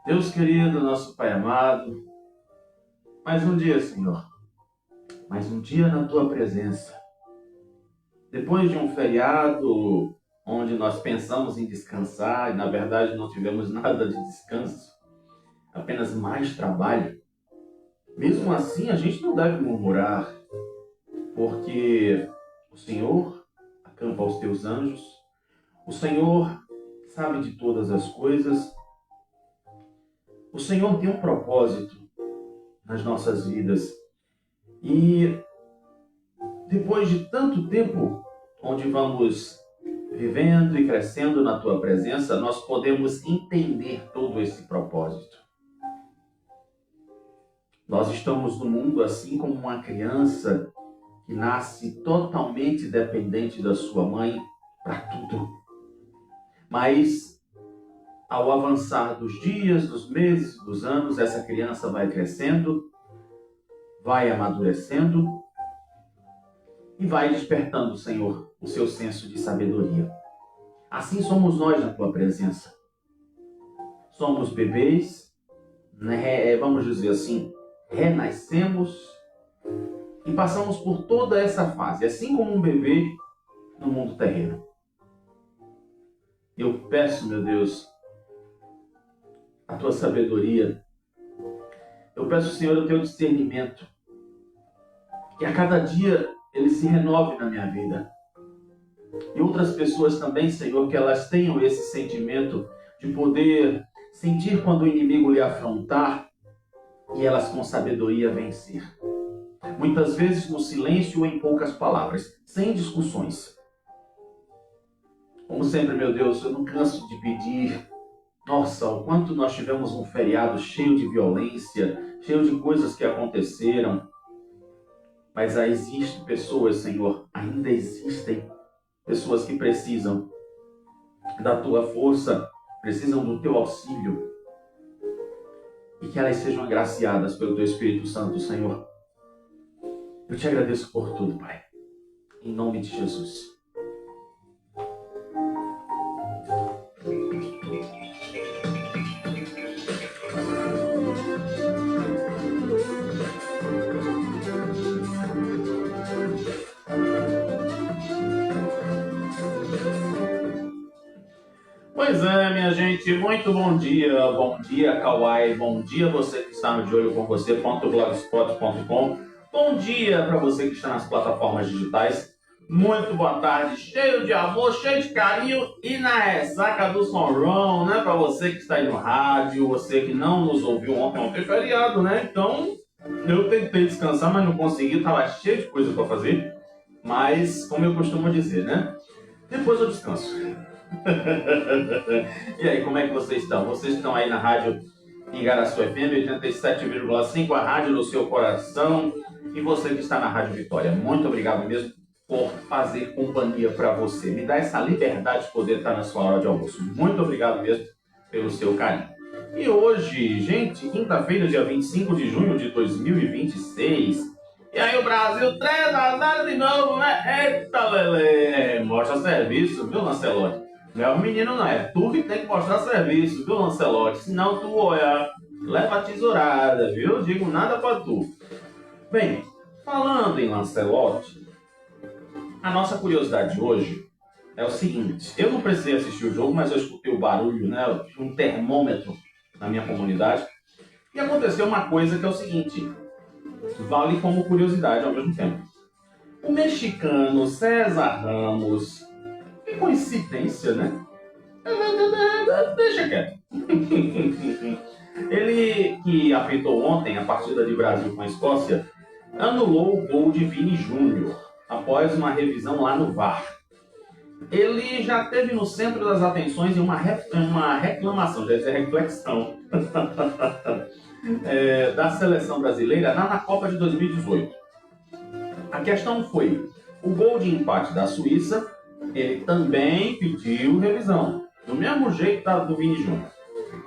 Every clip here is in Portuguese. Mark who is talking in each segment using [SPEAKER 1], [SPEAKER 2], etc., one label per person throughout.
[SPEAKER 1] Deus querido, nosso Pai amado, mais um dia, Senhor, mais um dia na Tua presença. Depois de um feriado onde nós pensamos em descansar e na verdade não tivemos nada de descanso, apenas mais trabalho, mesmo assim a gente não deve murmurar, porque o Senhor acampa os Teus anjos, o Senhor sabe de todas as coisas, o Senhor tem um propósito nas nossas vidas. E depois de tanto tempo onde vamos vivendo e crescendo na Tua presença, nós podemos entender todo esse propósito. Nós estamos no mundo assim como uma criança que nasce totalmente dependente da sua mãe para tudo. Mas ao avançar dos dias, dos meses, dos anos, essa criança vai crescendo, vai amadurecendo e vai despertando, Senhor, o seu senso de sabedoria. Assim somos nós na Tua presença. Somos bebês, né? Vamos dizer assim, renascemos e passamos por toda essa fase, assim como um bebê no mundo terreno. Eu peço, meu Deus, a Tua sabedoria. Eu peço, Senhor, o Teu discernimento. Que a cada dia ele se renove na minha vida. E outras pessoas também, Senhor, que elas tenham esse sentimento de poder sentir quando o inimigo lhe afrontar e elas com sabedoria vencer. Muitas vezes no silêncio ou em poucas palavras, sem discussões. Como sempre, meu Deus, eu não canso de pedir. Nossa, o quanto nós tivemos um feriado cheio de violência, cheio de coisas que aconteceram. Mas existem pessoas, Senhor, ainda existem pessoas que precisam da Tua força, precisam do Teu auxílio. E que elas sejam agraciadas pelo Teu Espírito Santo, Senhor. Eu Te agradeço por tudo, Pai. Em nome de Jesus. Pois é, minha gente, muito bom dia, Kauai, bom dia você que está no De Olho com Você.blogspot.com, bom dia para você que está nas plataformas digitais, muito boa tarde, cheio de amor, cheio de carinho e na ressaca do São João, né, para você que está aí no rádio, você que não nos ouviu ontem feriado, né, então eu tentei descansar, mas não consegui, estava cheio de coisa para fazer, mas como eu costumo dizer, né, depois eu descanso. E aí, como é que vocês estão? Vocês estão aí na rádio Igaraçu FM 87,5, a rádio no seu coração. E você que está na Rádio Vitória, muito obrigado mesmo por fazer companhia para você. Me dá essa liberdade de poder estar na sua hora de almoço. Muito obrigado mesmo pelo seu carinho. E hoje, gente, quinta-feira, dia 25 de junho de 2026. E aí o Brasil 3-0 de novo, né? Eita, Lelê! Mostra serviço, viu, Lancelotti? Não é o menino, não. É tu que tem que mostrar serviço, viu, Lancelotti? Senão tu, olha, leva a tesourada, viu? Digo nada pra tu. Bem, falando em Lancelotti, a nossa curiosidade de hoje é o seguinte. Eu não precisei assistir o jogo, mas eu escutei o barulho, né? Um termômetro na minha comunidade. E aconteceu uma coisa que é o seguinte. Vale como curiosidade ao mesmo tempo. O mexicano César Ramos... Que coincidência, né? Deixa quieto. Ele, que apitou ontem a partida de Brasil com a Escócia, anulou o gol de Vini Júnior após uma revisão lá no VAR. Ele já esteve no centro das atenções em uma reclamação, já dizer reflexão, da seleção brasileira na Copa de 2018. A questão foi, o gol de empate da Suíça, ele também pediu revisão, do mesmo jeito do Vini Júnior.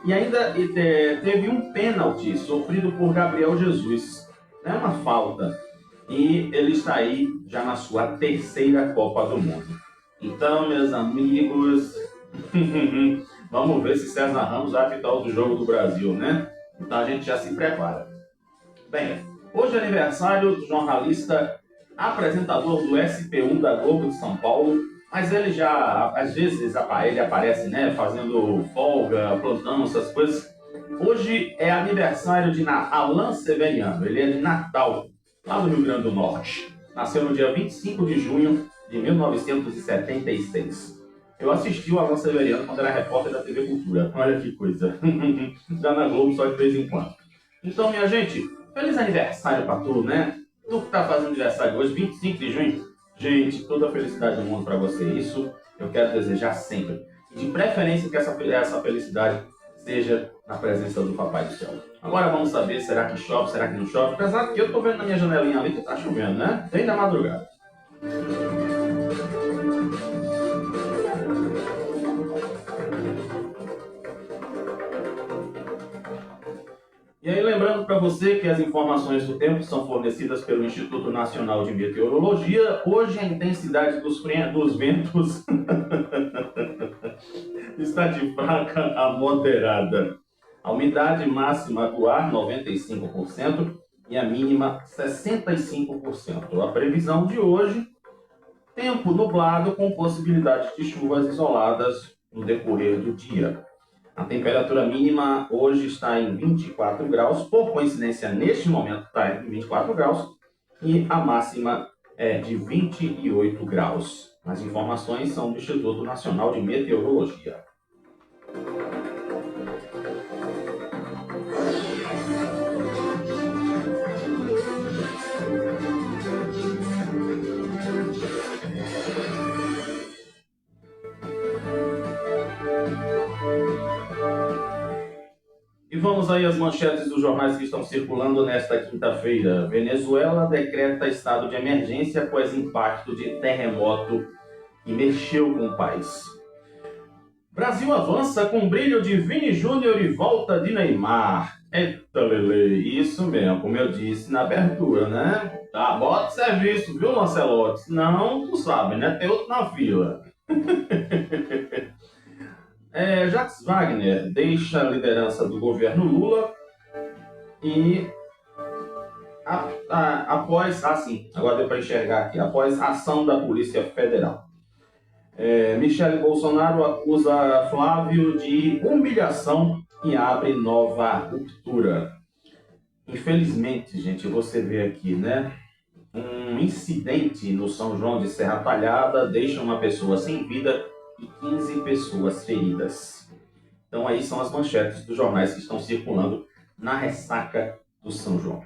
[SPEAKER 1] E ainda teve um pênalti sofrido por Gabriel Jesus, né, uma falta. E ele está aí já na sua terceira Copa do Mundo. Então, meus amigos, Vamos ver se César Ramos vai apitar outro jogo do Brasil, né? Então a gente já se prepara. Bem, hoje é aniversário do jornalista apresentador do SP1 da Globo de São Paulo, mas ele já, às vezes, ele aparece, né, fazendo folga, plantão, essas coisas. Hoje é aniversário de Alan Severiano, ele é de Natal, lá do Rio Grande do Norte. Nasceu no dia 25 de junho de 1976. Eu assisti o Alan Severiano quando era repórter da TV Cultura. Olha que coisa. Já na Globo só de vez em quando. Então, minha gente, feliz aniversário pra tu, né? Tu que tá fazendo aniversário hoje, 25 de junho. Gente, toda a felicidade do mundo pra você. Isso eu quero desejar sempre. De preferência que essa felicidade seja na presença do Papai do Céu. Agora vamos saber, será que chove, será que não chove? Apesar que eu tô vendo na minha janelinha ali que tá chovendo, né? Bem da madrugada. E aí, lembrando para você que as informações do tempo são fornecidas pelo Instituto Nacional de Meteorologia. Hoje a intensidade dos ventos está de fraca a moderada. A umidade máxima do ar, 95%, e a mínima, 65%. A previsão de hoje, tempo nublado com possibilidade de chuvas isoladas no decorrer do dia. A temperatura mínima hoje está em 24 graus, por coincidência, neste momento está em 24 graus, e a máxima é de 28 graus. As informações são do Instituto Nacional de Meteorologia. E vamos aí às manchetes dos jornais que estão circulando nesta quinta-feira. Venezuela decreta estado de emergência após impacto de terremoto que mexeu com o país. Brasil avança com brilho de Vini Júnior e volta de Neymar. Eita, Lele, isso mesmo, como eu disse na abertura, né? Tá, bota serviço, viu, Lancelotti? Senão, tu sabe, né? Tem outro na fila. Jacques Wagner deixa a liderança do governo Lula e após a ação da Polícia Federal. Michele Bolsonaro acusa Flávio de humilhação e abre nova ruptura. Infelizmente, gente, você vê aqui, né? Um incidente no São João de Serra Talhada deixa uma pessoa sem vida e 15 pessoas feridas. Então aí são as manchetes dos jornais que estão circulando na ressaca do São João.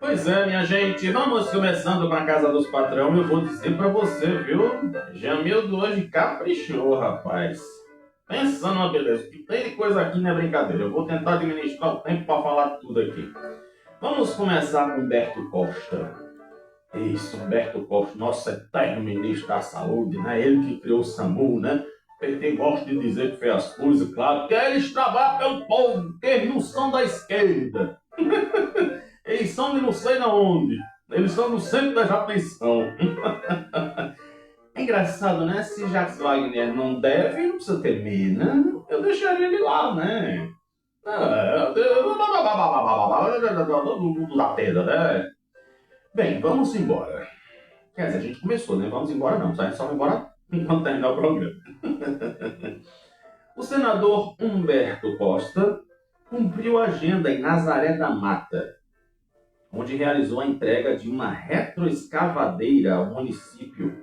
[SPEAKER 1] Pois é, minha gente, vamos começando com a Casa dos Patrão. Eu vou dizer pra você, viu? Jamildo hoje caprichou, rapaz. Pensando numa beleza, que tem de coisa aqui não é brincadeira. Eu vou tentar administrar o tempo para falar tudo aqui. Vamos começar com Humberto Costa. Isso, Humberto Costa, nosso eterno ministro da Saúde, né? Ele que criou o SAMU, né? O PT gosta de dizer que fez as coisas, claro, porque eles trabalham pelo povo, porque eles não são da esquerda. Eles são de não sei de onde. Eles são no centro da atenção. É engraçado, né? Se Jacques Wagner não deve, não precisa temer, né? Eu deixaria ele lá, né? Da pedra, né? Bem, vamos embora. Quer dizer, a gente começou, né? Vamos embora não, tá? Só vamos embora enquanto terminar o programa. O senador Humberto Costa cumpriu a agenda em Nazaré da Mata, onde realizou a entrega de uma retroescavadeira ao município.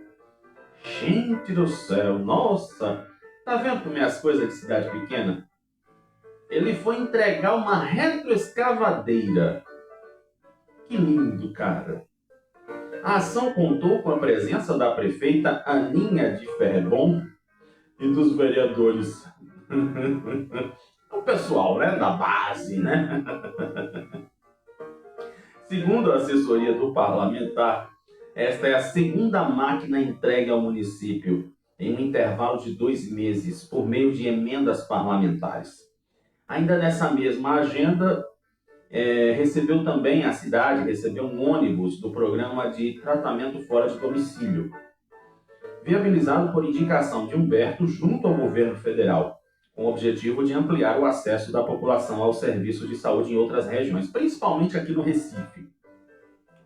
[SPEAKER 1] Gente do céu, nossa! Tá vendo como é as coisas de cidade pequena? Ele foi entregar uma retroescavadeira. Que lindo, cara! A ação contou com a presença da prefeita Aninha de Ferrebon e dos vereadores. O pessoal, né? Da base, né? Segundo a assessoria do parlamentar, Esta é a segunda máquina entregue ao município em um intervalo de 2 meses, por meio de emendas parlamentares. Ainda nessa mesma agenda, recebeu também, a cidade recebeu um ônibus do programa de tratamento fora de domicílio, viabilizado por indicação de Humberto junto ao governo federal, com o objetivo de ampliar o acesso da população aos serviços de saúde em outras regiões, principalmente aqui no Recife.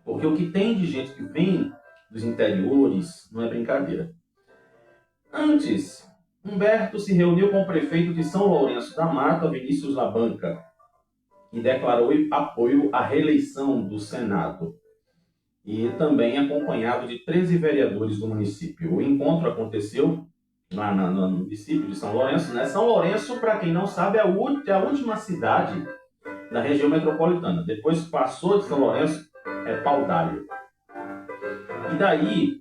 [SPEAKER 1] Porque o que tem de gente que vem dos interiores não é brincadeira. Antes, Humberto se reuniu com o prefeito de São Lourenço da Mata, Vinícius Labanca, e declarou apoio à reeleição do Senado. E também acompanhado de 13 vereadores do município. O encontro aconteceu lá no município de São Lourenço, né? São Lourenço, para quem não sabe, é a última cidade da região metropolitana. Depois que passou de São Lourenço, é Paudalho. E daí,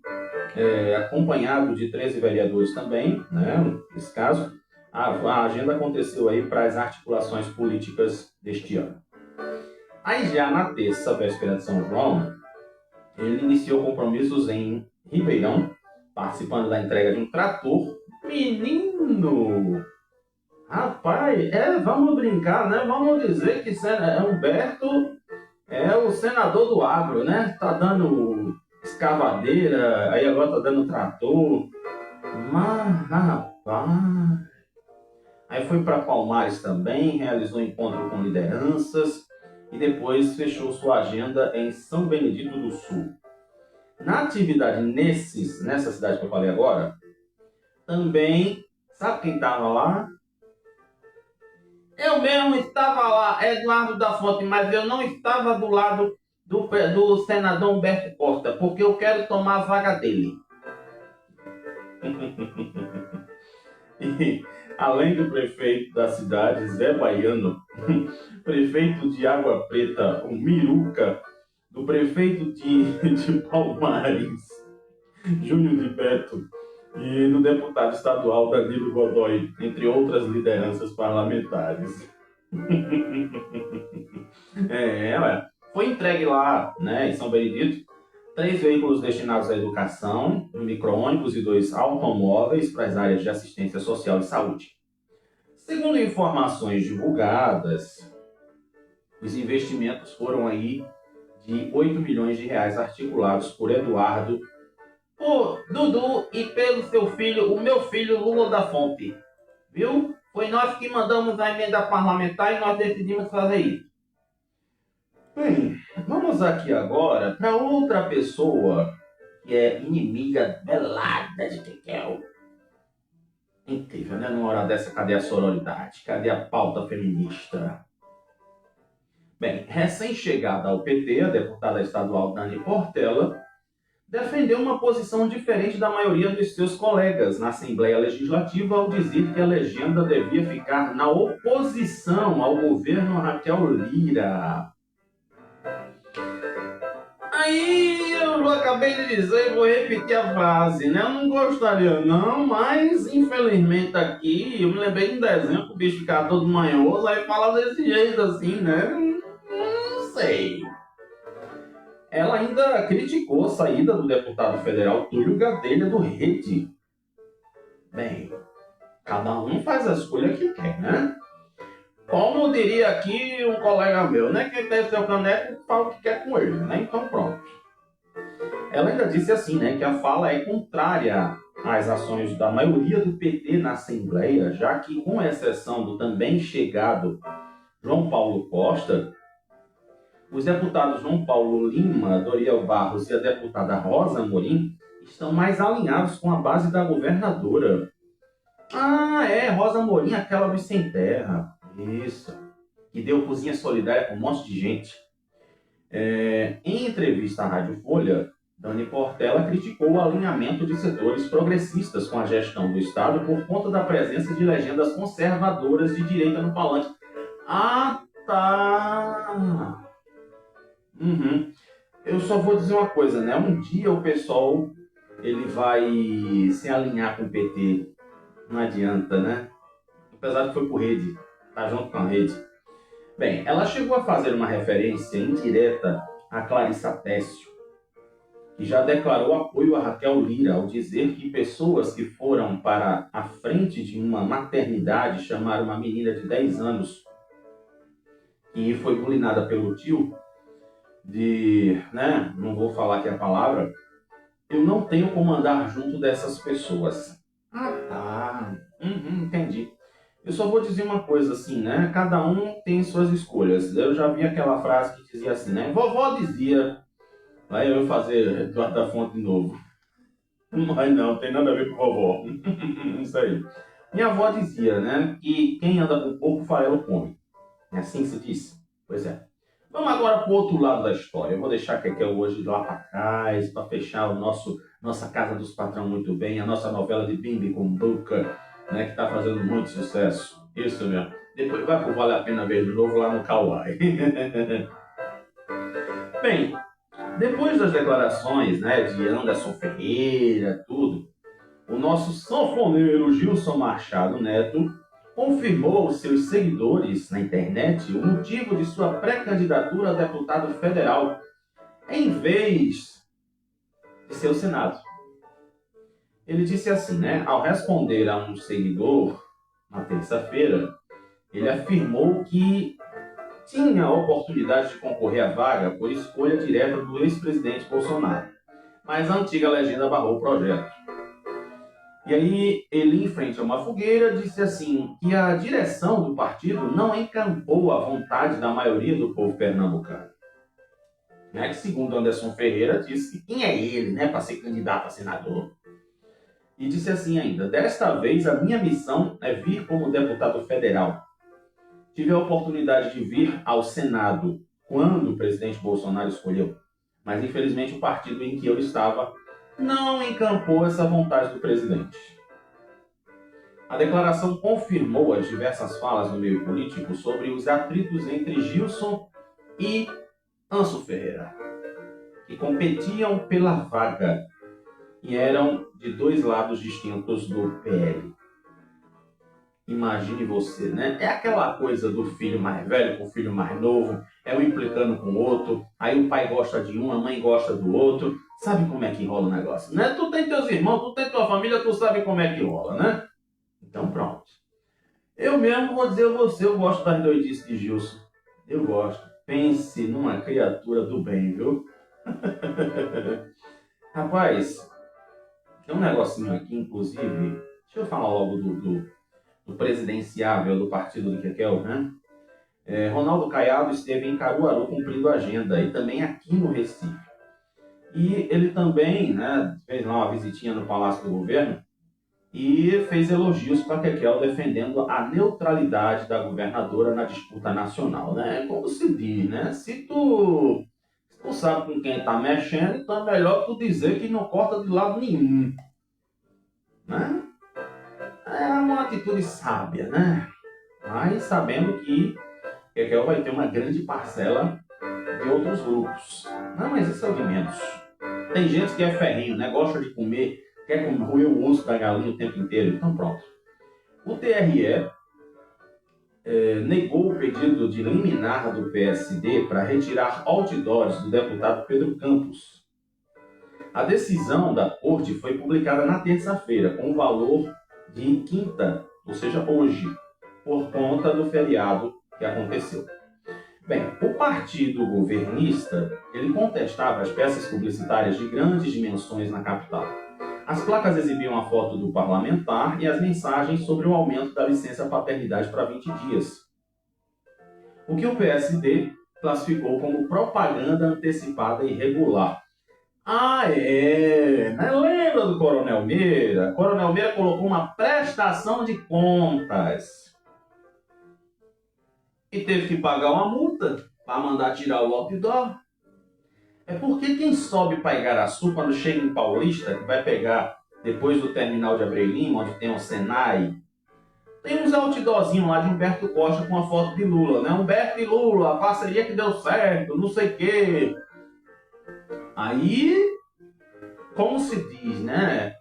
[SPEAKER 1] acompanhado de 13 vereadores também, né? Nesse caso, a agenda aconteceu aí para as articulações políticas deste ano. Aí já na terça, véspera de São João, ele iniciou compromissos em Ribeirão, participando da entrega de um trator. Menino! Rapaz, vamos brincar, né? Vamos dizer que Humberto é o senador do agro, né? Tá dando escavadeira, aí agora tá dando trator. Mas, rapaz... Aí foi para Palmares também, realizou encontro com lideranças e depois fechou sua agenda em São Benedito do Sul. Na atividade nessa cidade que eu falei agora, também, sabe quem estava lá? Eu mesmo estava lá, Eduardo da Fonte, mas eu não estava do lado do senador Humberto Costa, porque eu quero tomar a vaga dele. E, além do prefeito da cidade, Zé Baiano, prefeito de Água Preta, o Miruca, do prefeito de Palmares, Júnior de Beto, e do deputado estadual Danilo Godoy, entre outras lideranças parlamentares. Foi entregue lá, né, em São Benedito, 3 veículos destinados à educação, um micro-ônibus e 2 automóveis para as áreas de assistência social e saúde. Segundo informações divulgadas, os investimentos foram aí de 8 milhões de reais articulados por Eduardo, por Dudu e pelo seu filho, o meu filho Lula da Fonte. Viu? Foi nós que mandamos a emenda parlamentar e nós decidimos fazer isso. Bem, vamos aqui agora para outra pessoa que é inimiga velada de Kekel. Incrível, né? Numa hora dessa, cadê a sororidade? Cadê a pauta feminista? Bem, recém-chegada ao PT, a deputada estadual Dani Portela defendeu uma posição diferente da maioria dos seus colegas na Assembleia Legislativa ao dizer que a legenda devia ficar na oposição ao governo Raquel Lira. Aí eu acabei de dizer e vou repetir a frase, né? Eu não gostaria não, mas infelizmente aqui eu me lembrei de um desenho que o bicho ficava todo manhoso, aí fala desse jeito assim, né? Não sei. Ela ainda criticou a saída do deputado federal Túlio Gadelha do Rede. Bem, cada um faz a escolha que quer, né? Como diria aqui um colega meu, né? Quem tem seu caneco, fala o que quer com ele, né? Então pronto. Ela ainda disse assim, né? Que a fala é contrária às ações da maioria do PT na Assembleia, já que, com exceção do também chegado João Paulo Costa, os deputados João Paulo Lima, Doriel Barros e a deputada Rosa Amorim estão mais alinhados com a base da governadora. Rosa Amorim, aquela do Sem Terra. Isso. Que deu cozinha solidária com um monte de gente. Em entrevista à Rádio Folha, Dani Portela criticou o alinhamento de setores progressistas com a gestão do Estado por conta da presença de legendas conservadoras de direita no palanque. Ah, tá! Eu só vou dizer uma coisa, né? Um dia o pessoal ele vai se alinhar com o PT. Não adianta, né? Apesar que foi por Rede. Tá junto com a Rede. Bem, ela chegou a fazer uma referência indireta a Clarissa Tessio, e já declarou apoio a Raquel Lira ao dizer que pessoas que foram para a frente de uma maternidade chamaram uma menina de 10 anos que foi bulinada pelo tio não vou falar aqui a palavra, eu não tenho como andar junto dessas pessoas. Ah, tá. Entendi. Eu só vou dizer uma coisa assim, né? Cada um tem suas escolhas. Eu já vi aquela frase que dizia assim, né? Vovó dizia. Aí eu vou fazer Eduardo da Fonte de novo. Mas não, tem nada a ver com vovó. Isso aí. Minha avó dizia, né? Que quem anda com pouco farelo come. É assim que se diz? Pois é. Vamos agora para o outro lado da história. Eu vou deixar a Kekel hoje lá para trás, para fechar nossa Casa dos Patrão muito bem, a nossa novela de Bimbi com Buca, né, que está fazendo muito sucesso. Isso mesmo. Depois vai para o Vale a Pena Ver de novo lá no Kauai. Bem, depois das declarações, né, de Anderson Ferreira, tudo, o nosso sanfoneiro Gilson Machado Neto confirmou aos seus seguidores na internet o motivo de sua pré-candidatura a deputado federal em vez de ser o Senado. Ele disse assim, né? Ao responder a um seguidor na terça-feira, ele afirmou que tinha a oportunidade de concorrer à vaga por escolha direta do ex-presidente Bolsonaro, mas a antiga legenda barrou o projeto. E aí ele, em frente a uma fogueira, disse assim que a direção do partido não encampou a vontade da maioria do povo pernambucano. Que, segundo Anderson Ferreira, disse quem é ele, né, para ser candidato a senador. E disse assim ainda, desta vez a minha missão é vir como deputado federal. Tive a oportunidade de vir ao Senado quando o presidente Bolsonaro escolheu, mas infelizmente o partido em que eu estava não encampou essa vontade do presidente. A declaração confirmou as diversas falas no meio político sobre os atritos entre Gilson e Anderson Ferreira, que competiam pela vaga e eram de dois lados distintos do PL. Imagine você, né? É aquela coisa do filho mais velho com o filho mais novo, é um implicando com o outro, aí o pai gosta de um, a mãe gosta do outro. Sabe como é que rola o negócio, né? Tu tem teus irmãos, tu tem tua família, tu sabe como é que rola, né? Então pronto. Eu mesmo vou dizer a você, eu gosto das doidices de Gilson. Eu gosto. Pense numa criatura do bem, viu? Rapaz, tem um negocinho aqui, inclusive, deixa eu falar logo do presidenciável do partido do Kekel, né? Ronaldo Caiado esteve em Caruaru cumprindo a agenda e também aqui no Recife. E ele também, né, fez lá uma visitinha no Palácio do Governo e fez elogios para Kekel defendendo a neutralidade da governadora na disputa nacional, né? Como se diz, né? Se tu sabe com quem está mexendo, então é melhor tu dizer que não corta de lado nenhum, né? É uma atitude sábia, né? Mas sabendo que Kekel vai ter uma grande parcela de outros grupos. Não, mas isso é o de menos. Tem gente que é ferrinho, né? Gosta de comer, quer roer o osso da galinha o tempo inteiro. Então pronto. O TRE negou o pedido de liminar do PSD para retirar outdoors do deputado Pedro Campos. A decisão da corte foi publicada na terça-feira, com o valor de quinta, ou seja, hoje, por conta do feriado que aconteceu. Bem, o partido governista, ele contestava as peças publicitárias de grandes dimensões na capital. As placas exibiam a foto do parlamentar e as mensagens sobre o aumento da licença paternidade para 20 dias. O que o PSD classificou como propaganda antecipada irregular. Né? Lembra do Coronel Meira? Coronel Meira colocou uma prestação de contas e teve que pagar uma multa para mandar tirar o outdoor. É porque quem sobe para Igaraçu, quando chega em Paulista, que vai pegar depois do terminal de Abreu Lima, onde tem o Senai, tem uns outdoorzinhos lá de Humberto Costa com a foto de Lula, né? Humberto e Lula, a parceria que deu certo, não sei o quê. Aí, como se diz, né?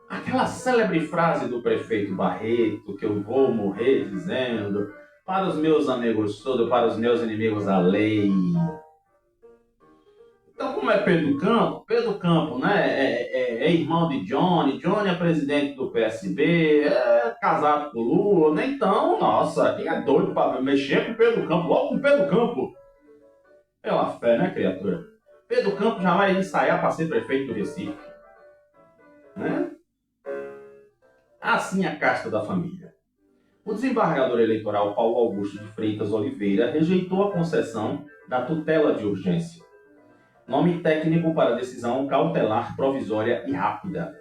[SPEAKER 1] Aquela célebre frase do prefeito Barreto, que eu vou morrer dizendo, para os meus amigos todos, para os meus inimigos a lei. Então, como é Pedro Campo, né, é irmão de Johnny, Johnny é presidente do PSB, é casado com Lula, né? Então, nossa, quem é doido para mexer com Pedro Campo, logo com Pedro Campo? Pela fé, né, criatura? Pedro Campo já vai ensaiar para ser prefeito do Recife, né? Assim a casta da família. O desembargador eleitoral Paulo Augusto de Freitas Oliveira rejeitou a concessão da tutela de urgência, nome técnico para decisão cautelar provisória e rápida.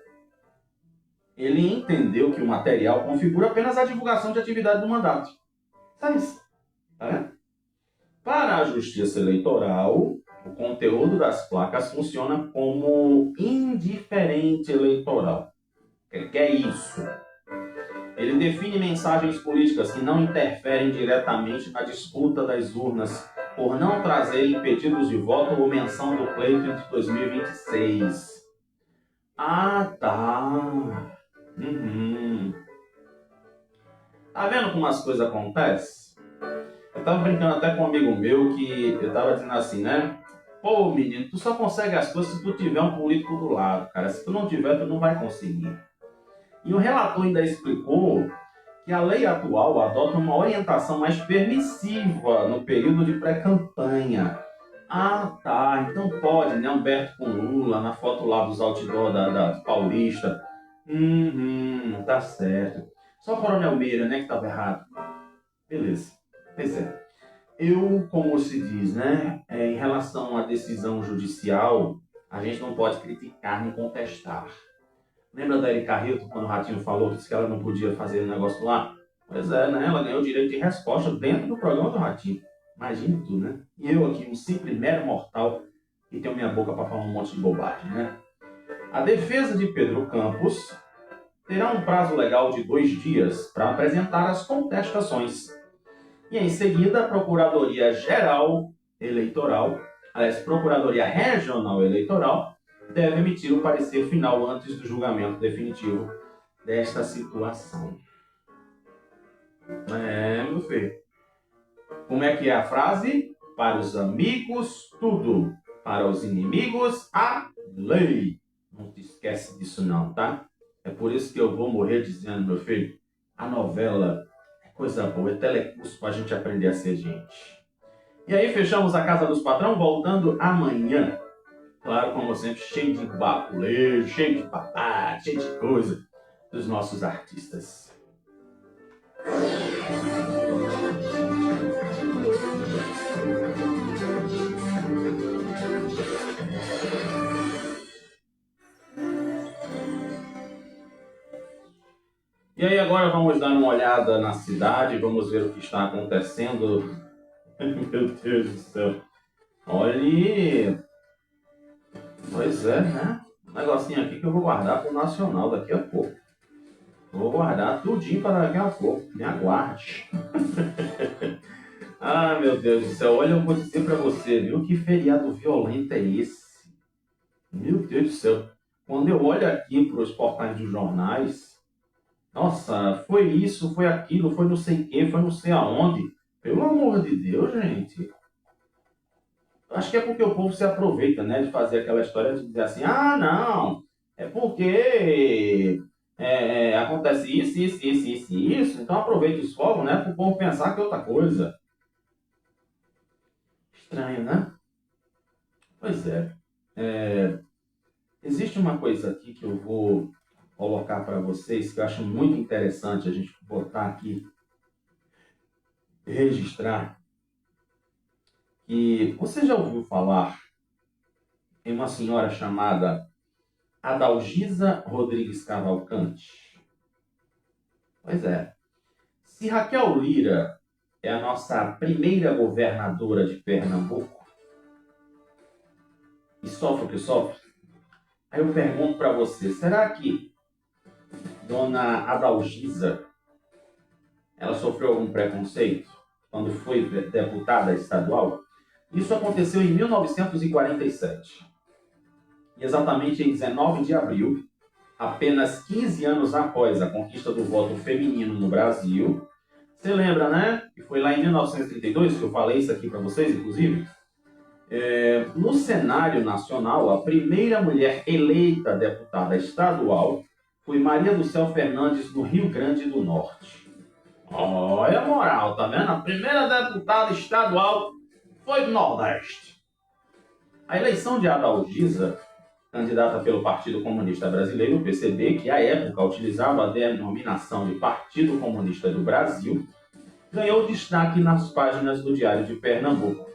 [SPEAKER 1] Ele entendeu que o material configura apenas a divulgação de atividade do mandato. Sabe isso? Tá vendo? Para a Justiça Eleitoral, o conteúdo das placas funciona como indiferente eleitoral. O que é isso? Ele define mensagens políticas que não interferem diretamente na disputa das urnas, por não trazerem pedidos de voto ou menção do pleito entre 2026. Ah, tá. Tá vendo como as coisas acontecem? Eu tava brincando até com um amigo meu que eu tava dizendo assim, né? Pô, menino, tu só consegue as coisas se tu tiver um político do lado, cara. Se tu não tiver, tu não vai conseguir. E o relator ainda explicou que a lei atual adota uma orientação mais permissiva no período de pré-campanha. Ah, tá. Então pode, né? Humberto com Lula, na foto lá dos outdoor da Paulista. Tá certo. Só o Coronel Meira, né, que estava errado. Beleza. Pois é. Eu, como se diz, né, em relação à decisão judicial, a gente não pode criticar nem contestar. Lembra da Erika Hilton, quando o Ratinho falou que disse que ela não podia fazer o negócio lá? Pois é, né? Ela ganhou o direito de resposta dentro do programa do Ratinho. Imagina tu, né? E eu aqui, um simples mero mortal, que tenho minha boca para falar um monte de bobagem, né? A defesa de Pedro Campos terá um prazo legal de 2 dias para apresentar as contestações. E em seguida, a Procuradoria-Geral Eleitoral, aliás, Procuradoria Regional Eleitoral, deve emitir o parecer final antes do julgamento definitivo desta situação. Meu filho. Como é que é a frase? Para os amigos, tudo. Para os inimigos, a lei. Não te esquece disso não, tá? É por isso que eu vou morrer dizendo, meu filho, a novela é coisa boa, é telecurso para a gente aprender a ser gente. E aí fechamos a Casa dos Patrão, voltando amanhã. Claro, como sempre, cheio de baculejo, cheio de babado, cheio de coisa dos nossos artistas. E aí agora vamos dar uma olhada na cidade, vamos ver o que está acontecendo. Meu Deus do céu. Olha... Pois é, né? Um negocinho aqui que eu vou guardar para o Nacional daqui a pouco. Vou guardar tudinho para daqui a pouco. Me aguarde. Ah, meu Deus do céu. Olha, eu vou dizer para você, viu? Que feriado violento é esse? Meu Deus do céu. Quando eu olho aqui para os portais dos jornais, nossa, foi isso, foi aquilo, foi não sei o que, foi não sei aonde. Pelo amor de Deus, gente. Acho que é porque o povo se aproveita, né, de fazer aquela história de dizer assim, ah, não, é porque acontece isso, então aproveita os fogos, né, para o povo pensar que é outra coisa. Estranho, né? Pois é. Existe uma coisa aqui que eu vou colocar para vocês, que eu acho muito interessante a gente botar aqui, registrar, que você já ouviu falar em uma senhora chamada Adalgisa Rodrigues Cavalcante? Pois é. Se Raquel Lira é a nossa primeira governadora de Pernambuco, e sofre o que sofre, aí eu pergunto para você, será que Dona Adalgisa, ela sofreu algum preconceito quando foi deputada estadual? Isso aconteceu em 1947. E exatamente em 19 de abril, apenas 15 anos após a conquista do voto feminino no Brasil. Você lembra, né? Que foi lá em 1932 que eu falei isso aqui para vocês, inclusive. No cenário nacional, a primeira mulher eleita deputada estadual foi Maria do Céu Fernandes, no Rio Grande do Norte. Olha a moral, tá vendo? A primeira deputada estadual foi do Nordeste. A eleição de Adalgisa, candidata pelo Partido Comunista Brasileiro, PCB, que à época utilizava a denominação de Partido Comunista do Brasil, ganhou destaque nas páginas do Diário de Pernambuco.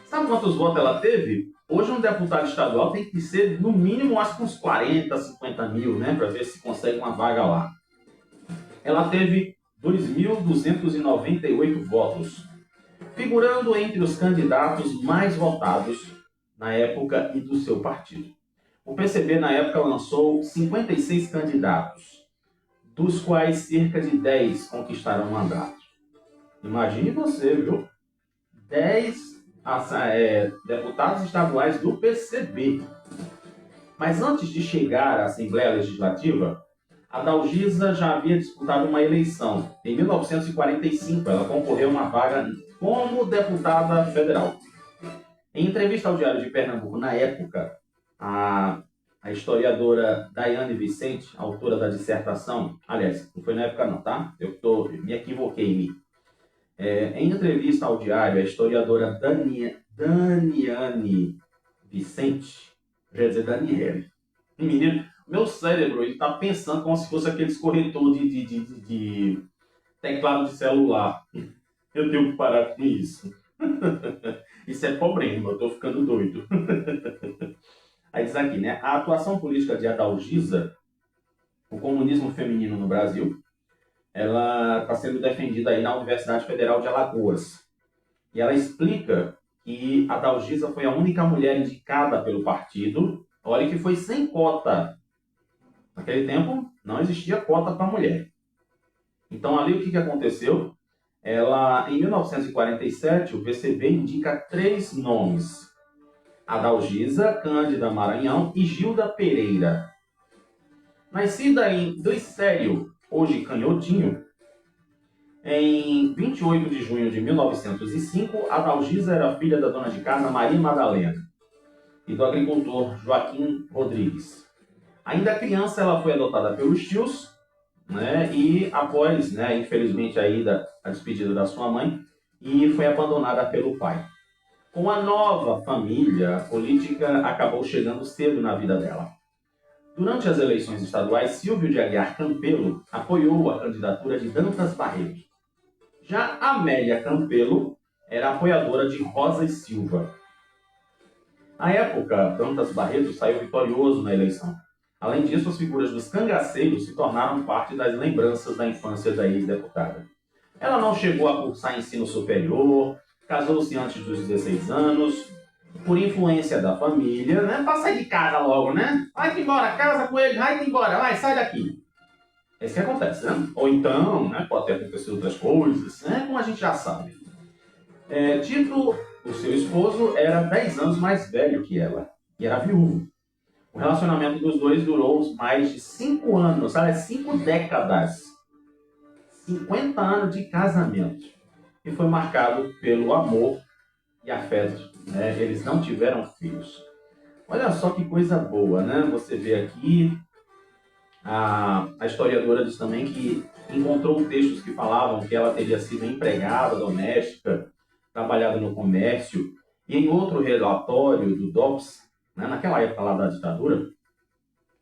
[SPEAKER 1] Sabe quantos votos ela teve? Hoje um deputado estadual tem que ser no mínimo uns 40, 50 mil, né, para ver se consegue uma vaga lá. Ela teve 2.298 votos, figurando entre os candidatos mais votados na época e do seu partido. O PCB na época lançou 56 candidatos, dos quais cerca de 10 conquistaram mandato. Imagine você, viu? 10 deputados estaduais do PCB. Mas antes de chegar à Assembleia Legislativa, Adalgisa já havia disputado uma eleição. Em 1945, ela concorreu a uma vaga como deputada federal. Em entrevista ao Diário de Pernambuco, na época, a historiadora Daiane Vicente, autora da dissertação, aliás, não foi na época não, tá? Me equivoquei. Em entrevista ao Diário, a historiadora Daiane Vicente, já ia dizer Daniele, menino, meu cérebro ele tá pensando como se fosse aqueles corretor de teclado de celular. Eu tenho que parar com isso. Isso é problema, eu tô ficando doido. Aí diz aqui, né? A atuação política de Adalgisa, o comunismo feminino no Brasil, ela está sendo defendida aí na Universidade Federal de Alagoas. E ela explica que Adalgisa foi a única mulher indicada pelo partido. Olha que foi sem cota. Naquele tempo não existia cota para mulher. Então ali o que aconteceu? Em 1947, o PCB indica 3 nomes: Adalgisa, Cândida Maranhão e Gilda Pereira. Nascida em Glicério, hoje Canhotinho, em 28 de junho de 1905, Adalgisa era filha da dona de casa Maria Madalena e do agricultor Joaquim Rodrigues. Ainda criança, ela foi adotada pelos tios, né, e após, né, infelizmente, a despedida da sua mãe, e foi abandonada pelo pai. Com a nova família, a política acabou chegando cedo na vida dela. Durante as eleições estaduais, Silvio de Aguiar Campelo apoiou a candidatura de Dantas Barreto. Já Amélia Campelo era apoiadora de Rosa e Silva. Na época, Dantas Barreto saiu vitorioso na eleição. Além disso, as figuras dos cangaceiros se tornaram parte das lembranças da infância da ex-deputada. Ela não chegou a cursar ensino superior, casou-se antes dos 16 anos, por influência da família, né? Para sair de casa logo, né? Vai embora, casa com ele, vai embora, vai, sai daqui. É isso que acontece, né? Ou então, né, pode ter acontecido outras coisas, né? Como a gente já sabe. Tito, o seu esposo, era 10 anos mais velho que ela, e era viúvo. O relacionamento dos dois durou mais de 5 anos, sabe? 5 décadas. 50 anos de casamento. E foi marcado pelo amor e afeto. Né? Eles não tiveram filhos. Olha só que coisa boa, né? Você vê aqui, a historiadora diz também que encontrou textos que falavam que ela teria sido empregada doméstica, trabalhado no comércio. E em outro relatório do DOPS, né, naquela época lá da ditadura,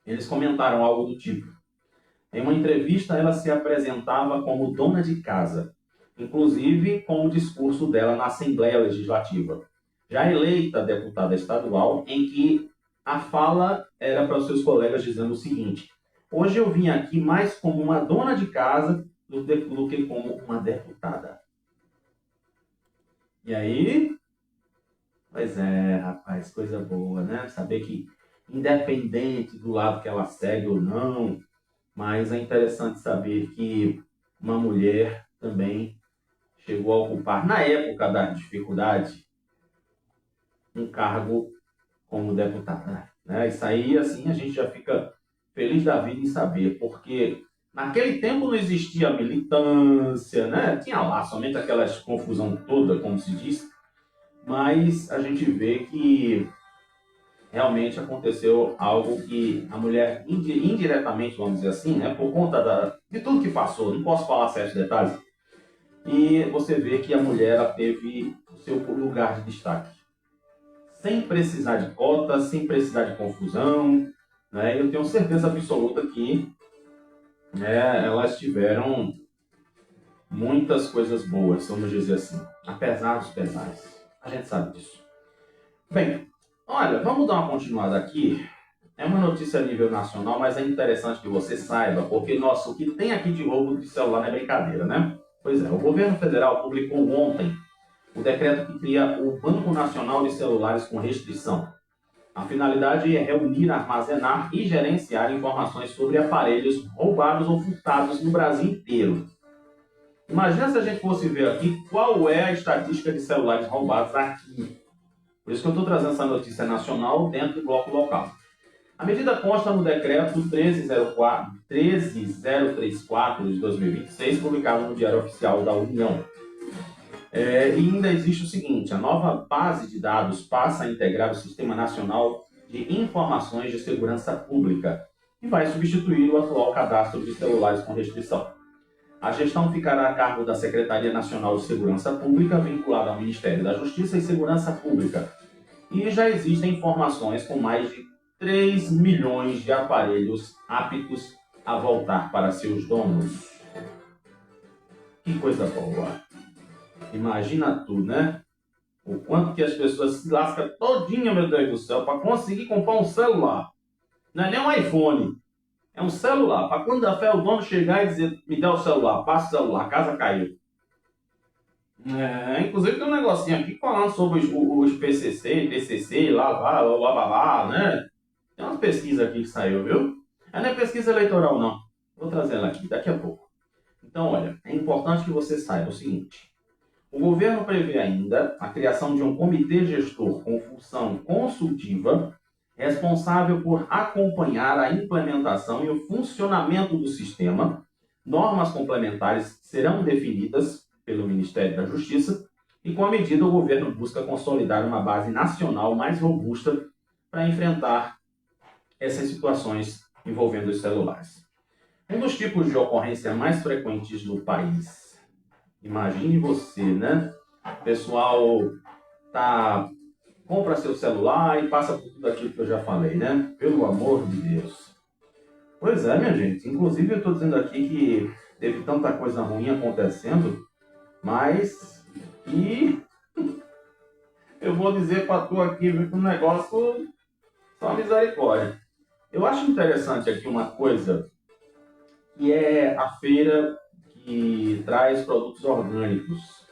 [SPEAKER 1] eles comentaram algo do tipo. Em uma entrevista, ela se apresentava como dona de casa, inclusive com o discurso dela na Assembleia Legislativa. Já eleita deputada estadual, em que a fala era para os seus colegas dizendo o seguinte: hoje eu vim aqui mais como uma dona de casa do que como uma deputada. E aí... Pois é, rapaz, coisa boa, né? Saber que, independente do lado que ela segue ou não, mas é interessante saber que uma mulher também chegou a ocupar, na época da dificuldade, um cargo como deputada. Né? Isso aí, assim, a gente já fica feliz da vida em saber, porque naquele tempo não existia militância, né? Tinha lá somente aquela confusão toda, como se diz, mas a gente vê que realmente aconteceu algo que a mulher, indiretamente, vamos dizer assim, né, por conta de tudo que passou, não posso falar certos detalhes, e você vê que a mulher ela teve o seu lugar de destaque, sem precisar de cotas, sem precisar de confusão, né, eu tenho certeza absoluta que, né, elas tiveram muitas coisas boas, vamos dizer assim, apesar dos pesares. A gente sabe disso. Bem, olha, vamos dar uma continuada aqui. É uma notícia a nível nacional, mas é interessante que você saiba, porque, nossa, o que tem aqui de roubo de celular não é brincadeira, né? Pois é, o governo federal publicou ontem o decreto que cria o Banco Nacional de Celulares com Restrição. A finalidade é reunir, armazenar e gerenciar informações sobre aparelhos roubados ou furtados no Brasil inteiro. Imagina se a gente fosse ver aqui qual é a estatística de celulares roubados aqui. Por isso que eu estou trazendo essa notícia nacional dentro do bloco local. A medida consta no decreto 13034 de 2026, publicado no Diário Oficial da União. E ainda existe o seguinte: a nova base de dados passa a integrar o Sistema Nacional de Informações de Segurança Pública e vai substituir o atual cadastro de celulares com restrição. A gestão ficará a cargo da Secretaria Nacional de Segurança Pública, vinculada ao Ministério da Justiça e Segurança Pública. E já existem informações com mais de 3 milhões de aparelhos aptos a voltar para seus donos. Que coisa boa! Imagina tu, né? O quanto que as pessoas se lascam todinha, meu Deus do céu, para conseguir comprar um celular. Não é nem um iPhone, é um celular. Para quando a fé o dono chegar e dizer, me dá o celular, passa o celular, a casa caiu. Inclusive tem um negocinho aqui falando sobre os PCC, PCC, lá, né? Tem umas pesquisas aqui que saiu, viu? Não é pesquisa eleitoral, não. Vou trazer ela aqui daqui a pouco. Então, olha, é importante que você saiba o seguinte. O governo prevê ainda a criação de um comitê gestor com função consultiva, responsável por acompanhar a implementação e o funcionamento do sistema. Normas complementares serão definidas pelo Ministério da Justiça e, com a medida, o governo busca consolidar uma base nacional mais robusta para enfrentar essas situações envolvendo os celulares. Um dos tipos de ocorrência mais frequentes no país. Imagine você, né? O pessoal compra seu celular e passa por tudo aquilo que eu já falei, né? Pelo amor de Deus. Pois é, minha gente. Inclusive, eu estou dizendo aqui que teve tanta coisa ruim acontecendo, mas eu vou dizer para tu aqui que o negócio só misericórdia. Eu acho interessante aqui uma coisa, que é a feira que traz produtos orgânicos.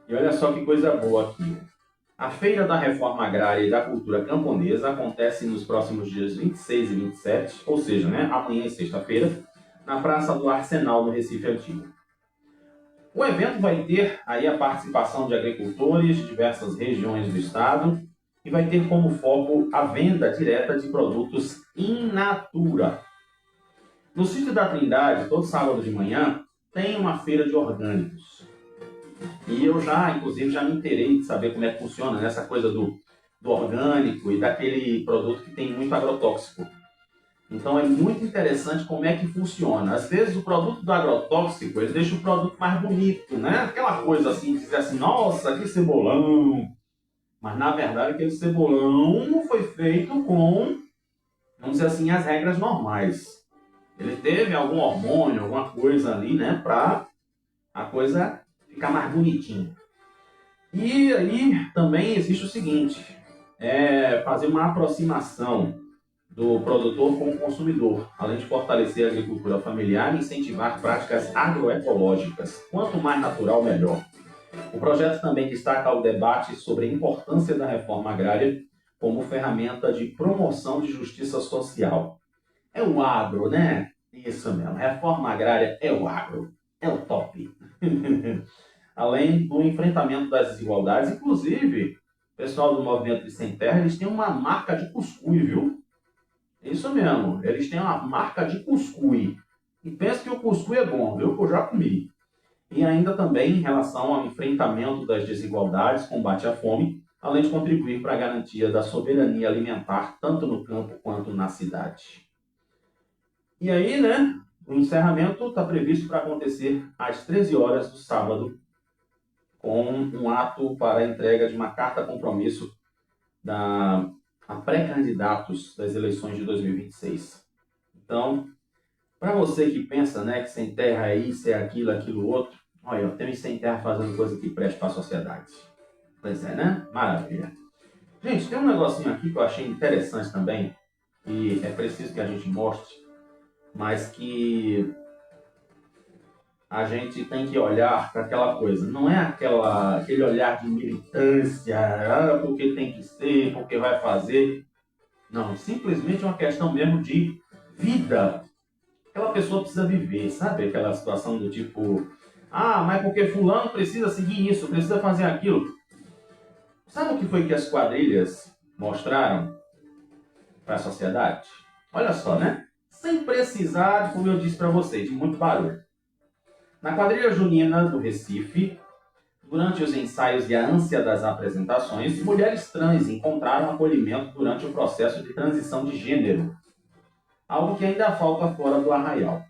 [SPEAKER 1] E olha só que coisa boa aqui. A Feira da Reforma Agrária e da Cultura Camponesa acontece nos próximos dias 26 e 27, ou seja, né, amanhã e sexta-feira, na Praça do Arsenal, no Recife Antigo. O evento vai ter aí a participação de agricultores de diversas regiões do estado e vai ter como foco a venda direta de produtos in natura. No sítio da Trindade, todo sábado de manhã, tem uma feira de orgânicos. E eu inclusive, já me inteirei de saber como é que funciona essa coisa do orgânico e daquele produto que tem muito agrotóxico. Então é muito interessante como é que funciona. Às vezes o produto do agrotóxico, ele deixa o produto mais bonito, né? Aquela coisa assim, dizer assim, nossa, que cebolão. Mas na verdade aquele cebolão não foi feito com, vamos dizer assim, as regras normais. Ele teve algum hormônio, alguma coisa ali, né? Para a coisa ficar mais bonitinha. E aí também existe o seguinte, fazer uma aproximação do produtor com o consumidor, além de fortalecer a agricultura familiar e incentivar práticas agroecológicas. Quanto mais natural, melhor. O projeto também destaca o debate sobre a importância da reforma agrária como ferramenta de promoção de justiça social. É o agro, né? Isso mesmo, reforma agrária é o agro, é o top. Além do enfrentamento das desigualdades, inclusive, o pessoal do Movimento de Sem Terra, eles têm uma marca de cuscuz, viu? Isso mesmo, eles têm uma marca de cuscuz. E pensa que o cuscuz é bom, viu? Que eu já comi. e ainda também em relação ao enfrentamento das desigualdades, combate à fome, além de contribuir para a garantia da soberania alimentar, tanto no campo quanto na cidade. E aí, né, o encerramento está previsto para acontecer às 13 horas do sábado, com um ato para a entrega de uma carta compromisso a pré-candidatos das eleições de 2026. Então, para você que pensa, né, que sem terra é isso, é aquilo, aquilo outro, olha, eu tenho sem terra fazendo coisa que preste para a sociedade. Pois é, né? Maravilha. Gente, tem um negocinho aqui que eu achei interessante também, e é preciso que a gente mostre, mas que a gente tem que olhar para aquela coisa. Não é aquele olhar de militância, porque tem que ser, porque vai fazer. Não, simplesmente é uma questão mesmo de vida. Aquela pessoa precisa viver, sabe? Aquela situação do tipo, mas porque fulano precisa seguir isso, precisa fazer aquilo. Sabe o que foi que as quadrilhas mostraram para a sociedade? Olha só, né? Sem precisar, como eu disse para vocês, de muito barulho. Na quadrilha junina do Recife, durante os ensaios e a ânsia das apresentações, mulheres trans encontraram acolhimento durante o processo de transição de gênero, algo que ainda falta fora do arraial.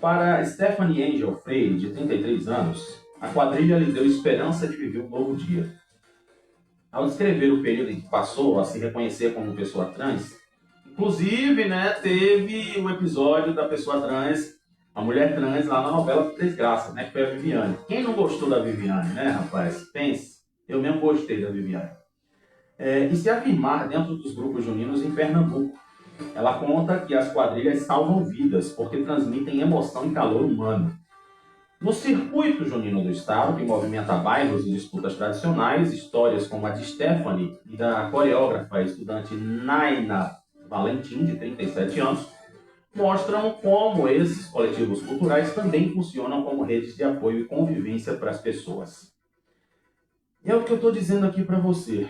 [SPEAKER 1] Para Stephanie Angel Freire, de 33 anos, a quadrilha lhe deu esperança de viver um novo dia. Ao descrever o período em que passou a se reconhecer como pessoa trans, inclusive, né, teve um episódio da pessoa trans, a mulher trans, lá na novela Desgraça, né, que foi a Viviane. Quem não gostou da Viviane, né, rapaz? Pense, eu mesmo gostei da Viviane. E se afirmar dentro dos grupos juninos em Pernambuco. Ela conta que as quadrilhas salvam vidas, porque transmitem emoção e calor humano. No circuito junino do estado, que movimenta bairros e disputas tradicionais, histórias como a de Stephanie e da coreógrafa e estudante Naina Valentim, de 37 anos, mostram como esses coletivos culturais também funcionam como redes de apoio e convivência para as pessoas. E é o que eu estou dizendo aqui para você.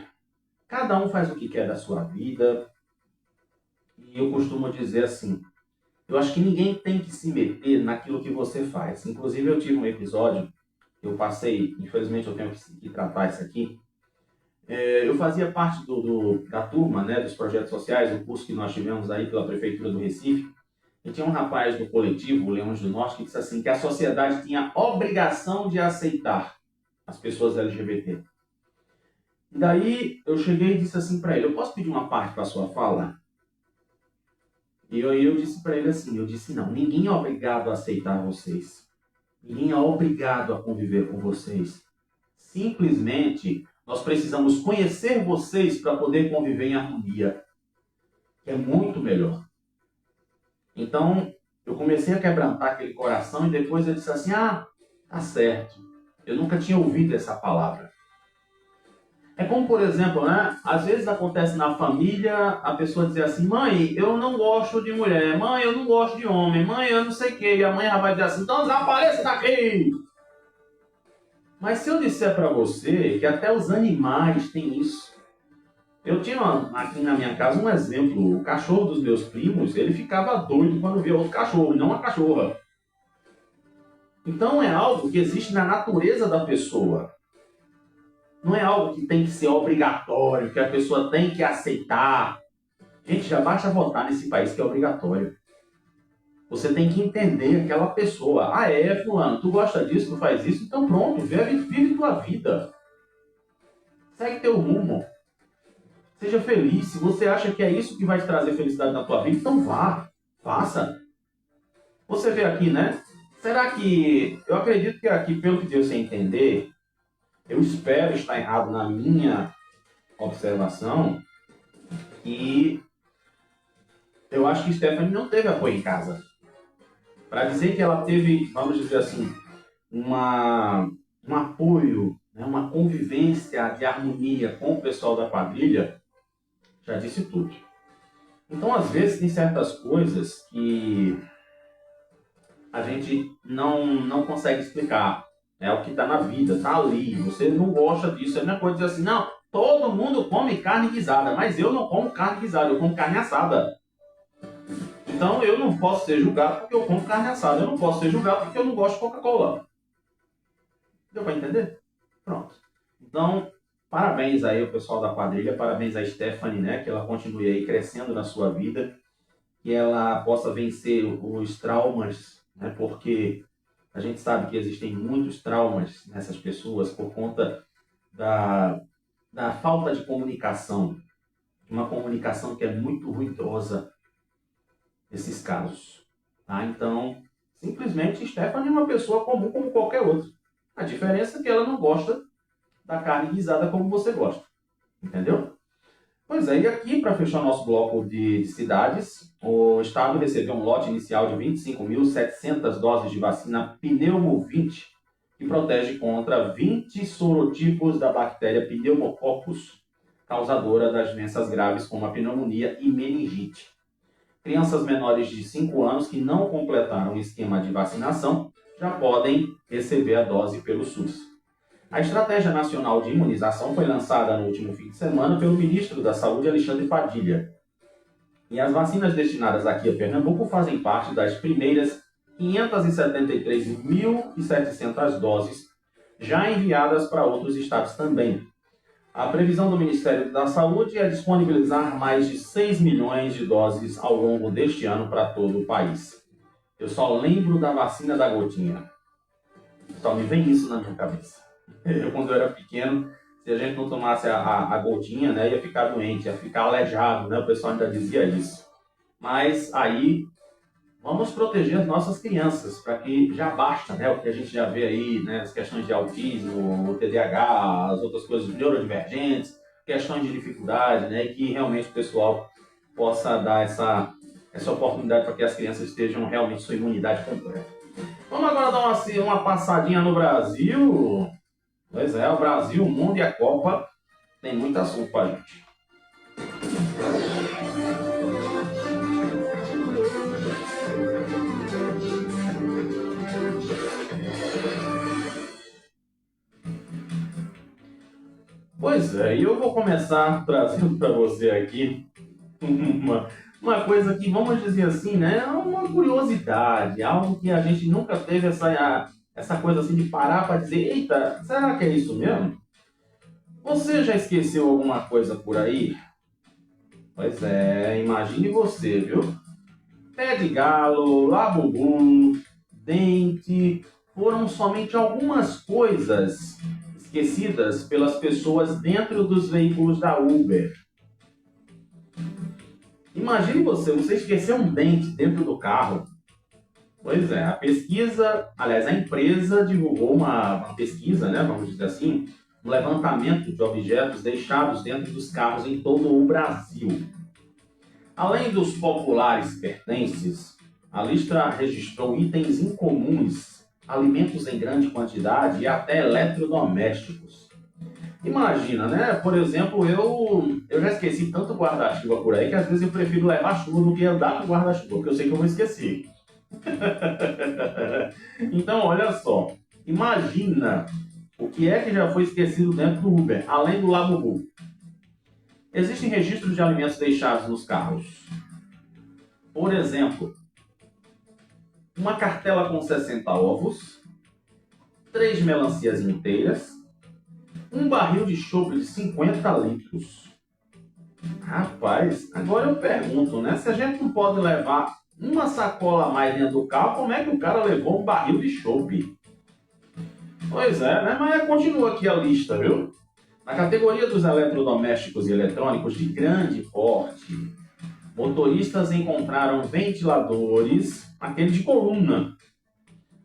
[SPEAKER 1] Cada um faz o que quer da sua vida. E eu costumo dizer assim, eu acho que ninguém tem que se meter naquilo que você faz. Inclusive, eu tive um episódio, eu passei, infelizmente eu tenho que tratar isso aqui. Eu fazia parte da turma, né, dos projetos sociais, o curso que nós tivemos aí pela Prefeitura do Recife. E tinha um rapaz do coletivo, o Leões do Norte, que disse assim, que a sociedade tinha obrigação de aceitar as pessoas LGBT. E daí eu cheguei e disse assim para ele, eu posso pedir uma parte para a sua fala? E eu disse para ele assim, eu disse, não, ninguém é obrigado a aceitar vocês. Ninguém é obrigado a conviver com vocês. Simplesmente, nós precisamos conhecer vocês para poder conviver em harmonia. Que é muito melhor. Então, eu comecei a quebrantar aquele coração e depois eu disse assim, tá certo. Eu nunca tinha ouvido essa palavra. É como, por exemplo, né? Às vezes acontece na família a pessoa dizer assim, mãe, eu não gosto de mulher, mãe, eu não gosto de homem, mãe, eu não sei o quê. E a mãe vai dizer assim, então desapareça daqui! Mas se eu disser para você que até os animais têm isso. Eu tinha aqui na minha casa um exemplo, o cachorro dos meus primos, ele ficava doido quando via outro cachorro, não uma cachorra. Então é algo que existe na natureza da pessoa. Não é algo que tem que ser obrigatório, que a pessoa tem que aceitar. Gente, já basta votar nesse país que é obrigatório. Você tem que entender aquela pessoa. Fulano, tu gosta disso, tu faz isso, então pronto, vive tua vida. Segue teu rumo. Seja feliz. Se você acha que é isso que vai te trazer felicidade na tua vida, então vá, faça. Você vê aqui, né? Será que... Eu acredito que aqui, pelo que deu sem entender... Eu espero estar errado na minha observação e eu acho que Stephanie não teve apoio em casa. Para dizer que ela teve, vamos dizer assim, um apoio, né, uma convivência de harmonia com o pessoal da quadrilha, já disse tudo. Então, às vezes, tem certas coisas que a gente não consegue explicar. É o que está na vida, está ali. Você não gosta disso. É a mesma coisa dizer assim, não, todo mundo come carne guisada, mas eu não como carne guisada, eu como carne assada. Então eu não posso ser julgado porque eu como carne assada. Eu não posso ser julgado porque eu não gosto de Coca-Cola. Deu para entender? Pronto. Então, parabéns aí ao pessoal da quadrilha, parabéns a Stephanie, né? Que ela continue aí crescendo na sua vida, que ela possa vencer os traumas, né? Porque a gente sabe que existem muitos traumas nessas pessoas por conta da, da falta de comunicação, uma comunicação que é muito ruidosa nesses casos. Tá? Então, simplesmente Stephanie é uma pessoa comum como qualquer outro. A diferença é que ela não gosta da carne guisada como você gosta. Entendeu? Pois é, e aqui, para fechar nosso bloco de cidades, o Estado recebeu um lote inicial de 25.700 doses de vacina Pneumo-20, que protege contra 20 sorotipos da bactéria Pneumococcus, causadora das doenças graves como a pneumonia e meningite. Crianças menores de 5 anos que não completaram o esquema de vacinação já podem receber a dose pelo SUS. A Estratégia Nacional de Imunização foi lançada no último fim de semana pelo ministro da Saúde, Alexandre Padilha. E as vacinas destinadas aqui a Pernambuco fazem parte das primeiras 573.700 doses, já enviadas para outros estados também. A previsão do Ministério da Saúde é disponibilizar mais de 6 milhões de doses ao longo deste ano para todo o país. Eu só lembro da vacina da gotinha. Só me vem isso na minha cabeça. Quando eu era pequeno, se a gente não tomasse a gotinha, né, ia ficar doente, ia ficar aleijado, né? O pessoal ainda dizia isso. Mas aí, vamos proteger as nossas crianças, para que já basta, né, o que a gente já vê aí, né, as questões de autismo, o TDAH, as outras coisas neurodivergentes, questões de dificuldade, né, e que realmente o pessoal possa dar essa oportunidade para que as crianças estejam realmente sua imunidade completa. Vamos agora dar uma passadinha no Brasil. Pois é, o Brasil, o mundo e a Copa tem muito assunto pra gente. Pois é, e eu vou começar trazendo para você aqui uma coisa que, vamos dizer assim, né, é uma curiosidade, algo que a gente nunca teve essa coisa assim de parar para dizer, eita, será que é isso mesmo? Você já esqueceu alguma coisa por aí? Pois é, imagine você, viu? Pé de galo, labubu, dente, foram somente algumas coisas esquecidas pelas pessoas dentro dos veículos da Uber. Imagine você esqueceu um dente dentro do carro. Pois é, a empresa divulgou uma pesquisa, né, vamos dizer assim, um levantamento de objetos deixados dentro dos carros em todo o Brasil. Além dos populares pertences, a lista registrou itens incomuns, alimentos em grande quantidade e até eletrodomésticos. Imagina, né? Por exemplo, eu já esqueci tanto guarda-chuva por aí que às vezes eu prefiro levar chuva do que andar com guarda-chuva, porque eu sei que eu vou esquecer. Então, olha só. Imagina o que é que já foi esquecido dentro do Uber, além do labubu. Existem registros de alimentos deixados nos carros. Por exemplo, uma cartela com 60 ovos, 3 melancias inteiras, um barril de chope de 50 litros. Rapaz, agora eu pergunto, né? Se a gente não pode levar uma sacola a mais dentro do carro, como é que o cara levou um barril de chope? Pois é, né? Mas continua aqui a lista, viu? Na categoria dos eletrodomésticos e eletrônicos de grande porte, motoristas encontraram ventiladores, aquele de coluna,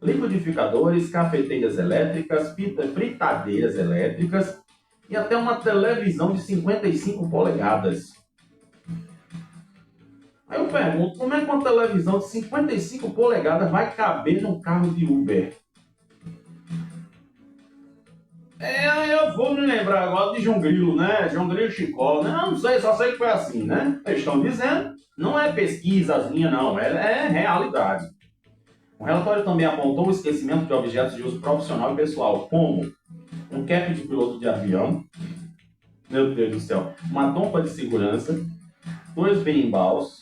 [SPEAKER 1] liquidificadores, cafeteiras elétricas, fritadeiras elétricas e até uma televisão de 55 polegadas. Aí eu pergunto, como é que uma televisão de 55 polegadas vai caber num carro de Uber? Eu vou me lembrar agora de João Grilo, né? João Grilo e Chicó, né? Não sei, só sei que foi assim, né? Eles estão dizendo, não é pesquisazinha não, é realidade. O relatório também apontou o esquecimento de objetos de uso profissional e pessoal, como um cap de piloto de avião, meu Deus do céu, uma tampa de segurança, 2 berimbaus,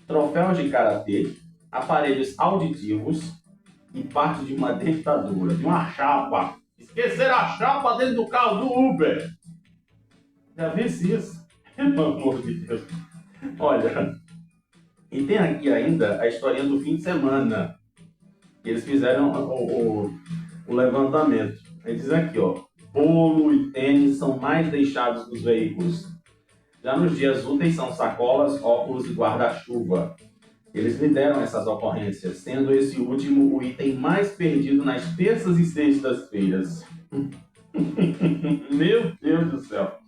[SPEAKER 1] troféus de karatê, aparelhos auditivos e parte de uma dentadura, de uma chapa. Esqueceram a chapa dentro do carro do Uber. Já visse isso? Pelo amor de Deus. Olha, e tem aqui ainda a historinha do fim de semana. Eles fizeram o levantamento. Ele diz aqui, ó, bolo e tênis são mais deixados nos veículos. Já nos dias úteis são sacolas, óculos e guarda-chuva. Eles lideram essas ocorrências, sendo esse último o item mais perdido nas terças e sextas-feiras. Meu Deus do céu!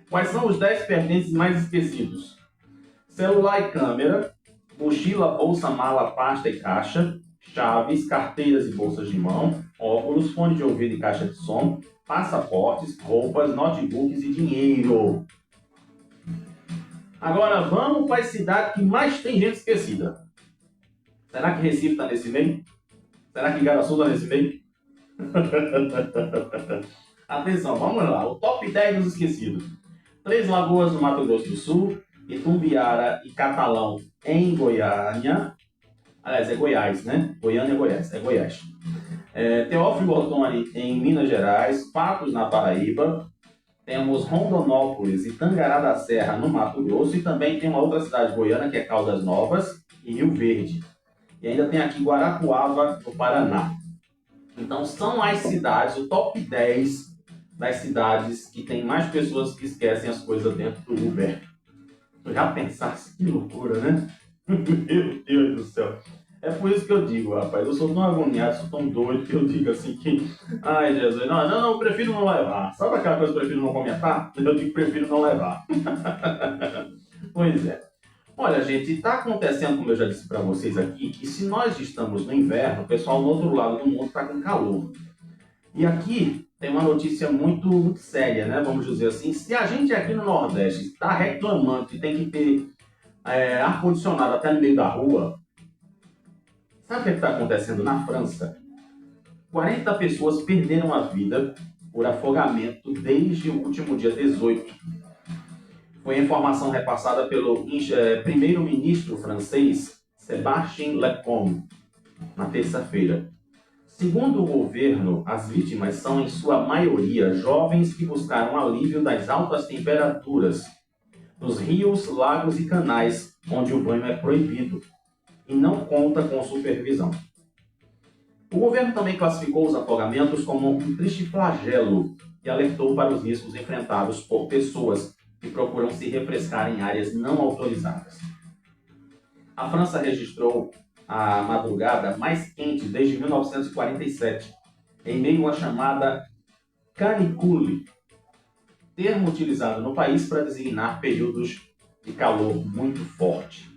[SPEAKER 1] Quais são os 10 pertences mais esquecidos? Celular e câmera, mochila, bolsa, mala, pasta e caixa, chaves, carteiras e bolsas de mão, óculos, fone de ouvido e caixa de som, passaportes, roupas, notebooks e dinheiro. Agora vamos para a cidade que mais tem gente esquecida. Será que Recife está nesse meio? Será que Igaraçu está nesse meio? Atenção, vamos lá. O top 10 dos esquecidos. Três Lagoas, no Mato Grosso do Sul, Itumbiara e Catalão, em Goiânia. Aliás, é Goiás, né? Goiânia é Goiás, é Goiás. Teófilo Otoni, em Minas Gerais, Patos, na Paraíba. Temos Rondonópolis e Tangará da Serra, no Mato Grosso. E também tem uma outra cidade goiana, que é Caldas Novas e Rio Verde. E ainda tem aqui Guarapuava, no Paraná. Então, são as cidades, o top 10 das cidades que tem mais pessoas que esquecem as coisas dentro do Uber. Já pensasse, que loucura, né? Meu Deus do céu. É por isso que eu digo, rapaz, eu sou tão agoniado, sou tão doido que eu digo assim que... Ai, Jesus, não, eu prefiro não levar. Sabe aquela coisa que eu prefiro não comentar? Eu digo que prefiro não levar. Pois é. Olha, gente, está acontecendo, como eu já disse para vocês aqui, que se nós estamos no inverno, o pessoal no outro lado do mundo está com calor. E aqui tem uma notícia muito séria, né? Vamos dizer assim, se a gente aqui no Nordeste está reclamando que tem que ter ar-condicionado até no meio da rua, sabe o que está acontecendo na França? 40 pessoas perderam a vida por afogamento desde o último dia 18. Foi a informação repassada pelo primeiro-ministro francês, Sébastien Lecornu, na terça-feira. Segundo o governo, as vítimas são, em sua maioria, jovens que buscaram alívio das altas temperaturas nos rios, lagos e canais, onde o banho é proibido e não conta com supervisão. O governo também classificou os afogamentos como um triste flagelo e alertou para os riscos enfrentados por pessoas que procuram se refrescar em áreas não autorizadas. A França registrou a madrugada mais quente desde 1947, em meio à chamada canicule, termo utilizado no país para designar períodos de calor muito forte.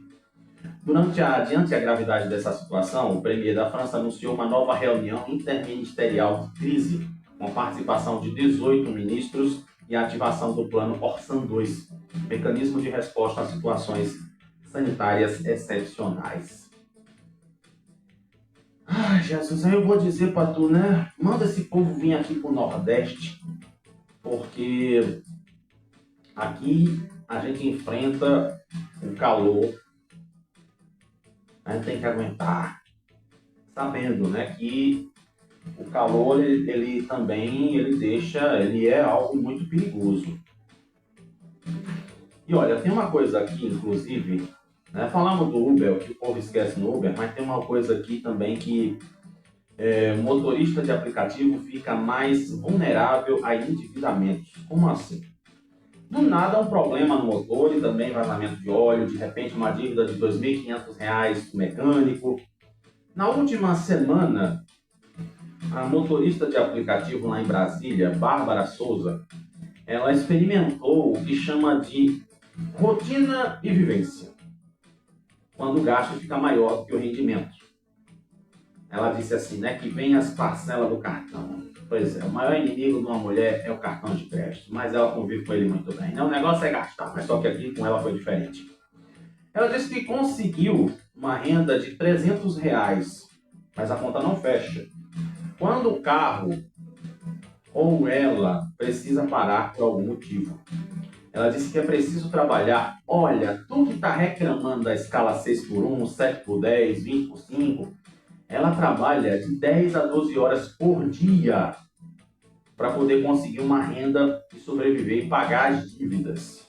[SPEAKER 1] Diante a gravidade dessa situação, o premier da França anunciou uma nova reunião interministerial de crise, com a participação de 18 ministros e a ativação do plano Orsan 2, mecanismo de resposta a situações sanitárias excepcionais. Ai, Jesus, aí eu vou dizer pra tu, né? Manda esse povo vir aqui pro Nordeste, porque aqui a gente enfrenta o calor, a gente tem que aguentar, sabendo, né, que o calor, ele também, ele é algo muito perigoso. E olha, tem uma coisa aqui, inclusive, né, falamos do Uber, o que o povo esquece no Uber, mas tem uma coisa aqui também que o motorista de aplicativo fica mais vulnerável a endividamentos. Como assim? Do nada um problema no motor e também vazamento de óleo, de repente uma dívida de R$ 2.500 do mecânico. Na última semana, a motorista de aplicativo lá em Brasília, Bárbara Souza, ela experimentou o que chama de rotina e vivência, quando o gasto fica maior do que o rendimento. Ela disse assim, né, que vem as parcelas do cartão. Pois é, o maior inimigo de uma mulher é o cartão de crédito, mas ela convive com ele muito bem, né? O negócio é gastar, mas só que aqui com ela foi diferente. Ela disse que conseguiu uma renda de R$300, mas a conta não fecha. Quando o carro ou ela precisa parar por algum motivo. Ela disse que é preciso trabalhar. Olha, tu que está reclamando da escala 6x1, 7x10, 20x5, ela trabalha de 10 a 12 horas por dia. para poder conseguir uma renda e sobreviver e pagar as dívidas.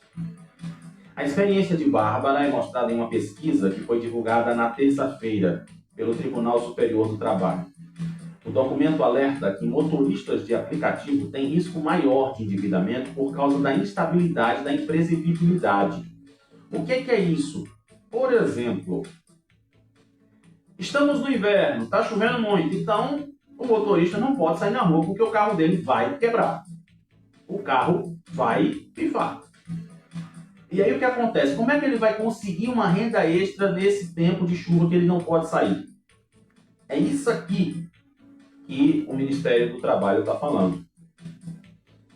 [SPEAKER 1] A experiência de Bárbara é mostrada em uma pesquisa que foi divulgada na terça-feira pelo Tribunal Superior do Trabalho. O documento alerta que motoristas de aplicativo têm risco maior de endividamento por causa da instabilidade da imprevisibilidade. O que é isso? Por exemplo, estamos no inverno, está chovendo muito, então o motorista não pode sair na rua porque o carro dele vai quebrar. O carro vai pifar. E aí o que acontece? Como é que ele vai conseguir uma renda extra nesse tempo de chuva que ele não pode sair? É isso aqui que o Ministério do Trabalho está falando.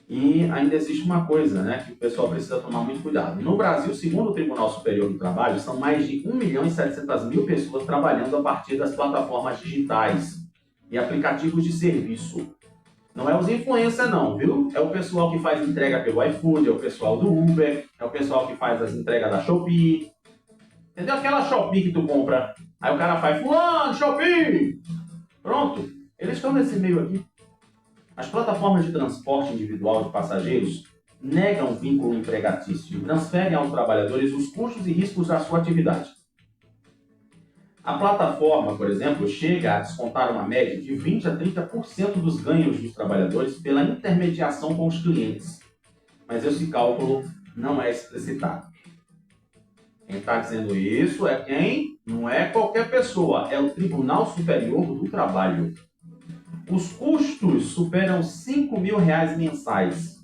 [SPEAKER 1] E ainda existe uma coisa, né, que o pessoal precisa tomar muito cuidado. No Brasil, segundo o Tribunal Superior do Trabalho, são mais de 1.700.000 pessoas trabalhando a partir das plataformas digitais e aplicativos de serviço. Não é os influencers não, viu? É o pessoal que faz entrega pelo iFood, é o pessoal do Uber, é o pessoal que faz as entregas da Shopee. Entendeu? Aquela Shopee que tu compra, aí o cara faz, fulano, Shopee! Pronto, eles estão nesse meio aqui. As plataformas de transporte individual de passageiros negam vínculo empregatício e transferem aos trabalhadores os custos e riscos da sua atividade. A plataforma, por exemplo, chega a descontar uma média de 20% a 30% dos ganhos dos trabalhadores pela intermediação com os clientes. Mas esse cálculo não é explicitado. Quem está dizendo isso é quem? Não é qualquer pessoa, é o Tribunal Superior do Trabalho. Os custos superam R$5.000 mensais.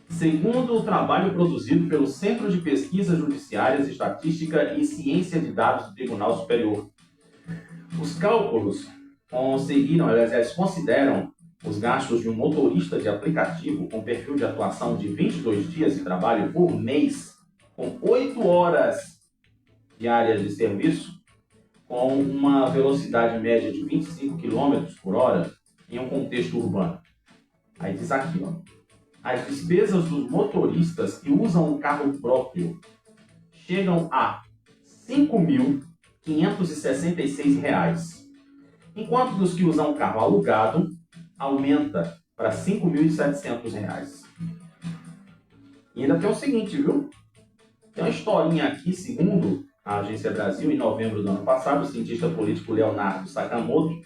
[SPEAKER 1] Segundo o trabalho produzido pelo Centro de Pesquisas Judiciárias, Estatística e Ciência de Dados do Tribunal Superior. Os cálculos eles consideram os gastos de um motorista de aplicativo com perfil de atuação de 22 dias de trabalho por mês, com 8 horas diárias de serviço, com uma velocidade média de 25 km por hora em um contexto urbano. Aí diz aqui, ó. As despesas dos motoristas que usam um carro próprio chegam a R$ 5.566, enquanto dos que usam um carro alugado aumenta para R$ 5.700. E ainda tem o seguinte, viu? Tem uma historinha aqui, segundo a Agência Brasil, em novembro do ano passado, o cientista político Leonardo Sakamoto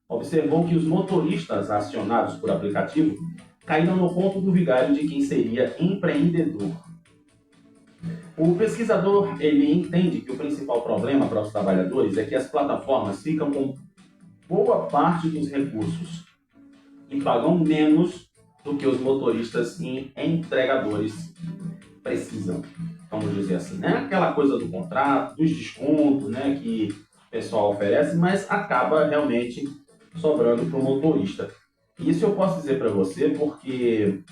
[SPEAKER 1] observou que os motoristas acionados por aplicativo caíram no ponto do vigário de quem seria empreendedor. O pesquisador ele entende que o principal problema para os trabalhadores é que as plataformas ficam com boa parte dos recursos e pagam menos do que os motoristas e entregadores precisam, vamos dizer assim, né? Aquela coisa do contrato, dos descontos, né, que o pessoal oferece, mas acaba realmente sobrando para o motorista. Isso eu posso dizer para você porque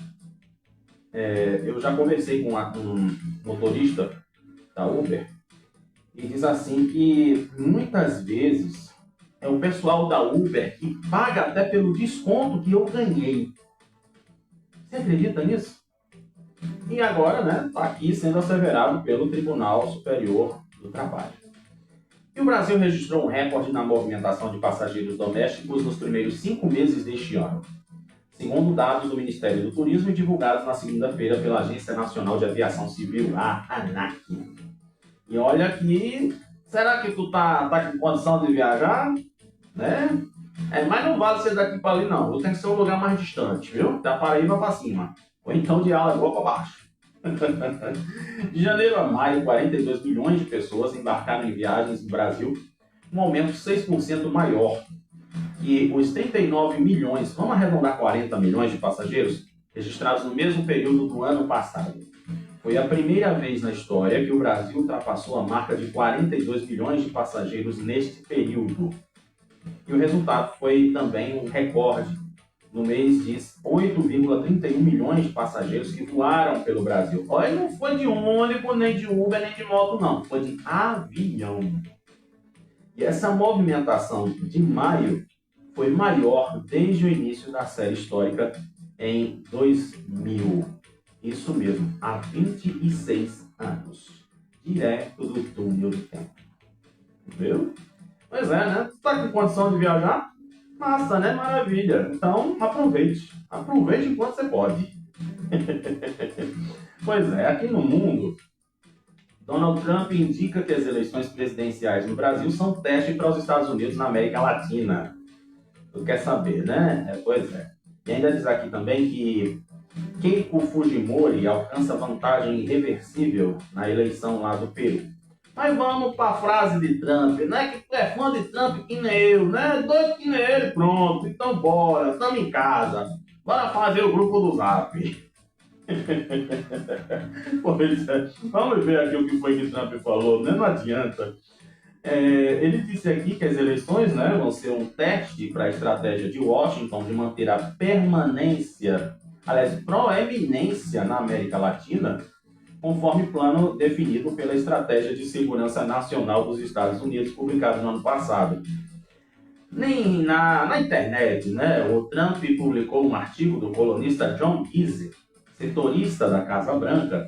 [SPEAKER 1] eu já conversei com um motorista da Uber e diz assim que muitas vezes é o pessoal da Uber que paga até pelo desconto que eu ganhei. Você acredita nisso? E agora, né, está aqui sendo asseverado pelo Tribunal Superior do Trabalho. E o Brasil registrou um recorde na movimentação de passageiros domésticos nos primeiros 5 meses deste ano, segundo dados do Ministério do Turismo e divulgados na segunda-feira pela Agência Nacional de Aviação Civil, a ANAC. E olha aqui, será que tu tá com condição de viajar? Né? Mas não vale ser daqui para ali não, tem que ser um lugar mais distante, viu? Da Paraíba para cima, ou então de Alagoas para baixo. De janeiro a maio, 42 milhões de pessoas embarcaram em viagens no Brasil, um aumento 6% maior que os 39 milhões, vamos arredondar 40 milhões de passageiros registrados no mesmo período do ano passado. Foi a primeira vez na história que o Brasil ultrapassou a marca de 42 milhões de passageiros neste período. E o resultado foi também um recorde. No mês de 8,31 milhões de passageiros que voaram pelo Brasil. Olha, não foi de ônibus, nem de Uber, nem de moto, não. Foi de avião. E essa movimentação de maio foi maior desde o início da série histórica em 2000. Isso mesmo, há 26 anos. Direto do túnel do tempo. Viu? Pois é, né? Tu tá com condição de viajar? Massa, né? Maravilha. Então, aproveite. Aproveite enquanto você pode. Pois é, aqui no mundo, Donald Trump indica que as eleições presidenciais no Brasil são teste para os Estados Unidos na América Latina. Tu quer saber, né? Pois é. E ainda diz aqui também que Keiko Fujimori alcança vantagem irreversível na eleição lá do Peru. Mas vamos para a frase de Trump, né? Que tu é fã de Trump que nem eu, né? Doido que nem ele, pronto. Então bora, estamos em casa. Bora fazer o grupo do Zap. Pois é. Vamos ver aqui o que foi que Trump falou, né? Não adianta. Ele disse aqui que as eleições, né, vão ser um teste para a estratégia de Washington de manter a permanência, aliás, proeminência na América Latina, conforme plano definido pela Estratégia de Segurança Nacional dos Estados Unidos, publicado no ano passado. Nem na internet, né, o Trump publicou um artigo do colunista John Gizzi, setorista da Casa Branca,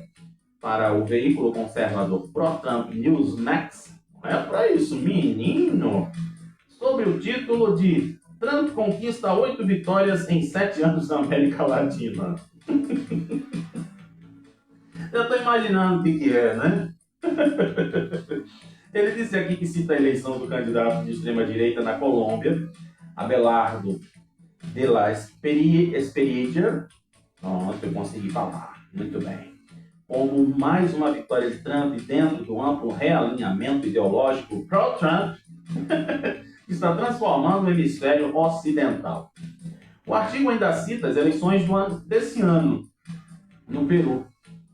[SPEAKER 1] para o veículo conservador Pro-Trump Newsmax. É para isso, menino! Sobre o título de Trump conquista 8 vitórias em 7 anos na América Latina. Eu estou imaginando o que é, né? Ele disse aqui que cita a eleição do candidato de extrema-direita na Colômbia, Abelardo de la Espriella. Pronto, eu consegui falar. Muito bem. Como mais uma vitória de Trump dentro do amplo realinhamento ideológico pro-Trump, que está transformando o hemisfério ocidental. O artigo ainda cita as eleições desse ano, no Peru,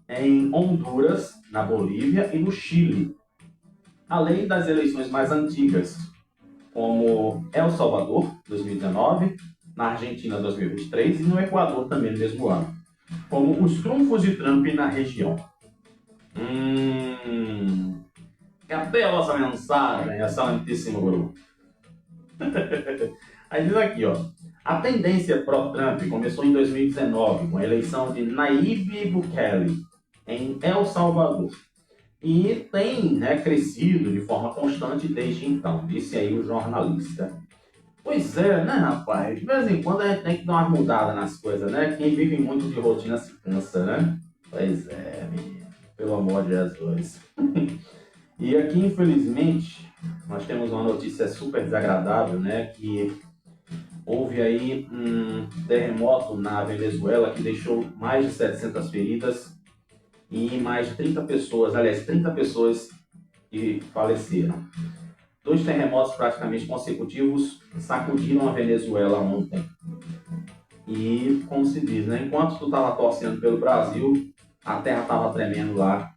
[SPEAKER 1] em Honduras, na Bolívia e no Chile, além das eleições mais antigas, como El Salvador, 2019, na Argentina, 2023 e no Equador também no mesmo ano, como os trunfos de Trump na região. Cadê a vossa mensagem, excelentíssimo grupo? Aí diz aqui, ó. A tendência pró-Trump começou em 2019, com a eleição de Nayib Bukele, em El Salvador. E tem, né, crescido de forma constante desde então, disse aí o jornalista. Pois é, né, rapaz? De vez em quando a gente tem que dar uma mudada nas coisas, né? Quem vive muito de rotina se cansa, né? Pois é, menino. Pelo amor de Jesus. E aqui, infelizmente, nós temos uma notícia super desagradável, né? Que houve aí um terremoto na Venezuela que deixou mais de 700 feridas e mais de 30 pessoas, aliás, 30 pessoas que faleceram. 2 terremotos praticamente consecutivos sacudiram a Venezuela ontem. E, como se diz, né? Enquanto tu estava torcendo pelo Brasil, a terra estava tremendo lá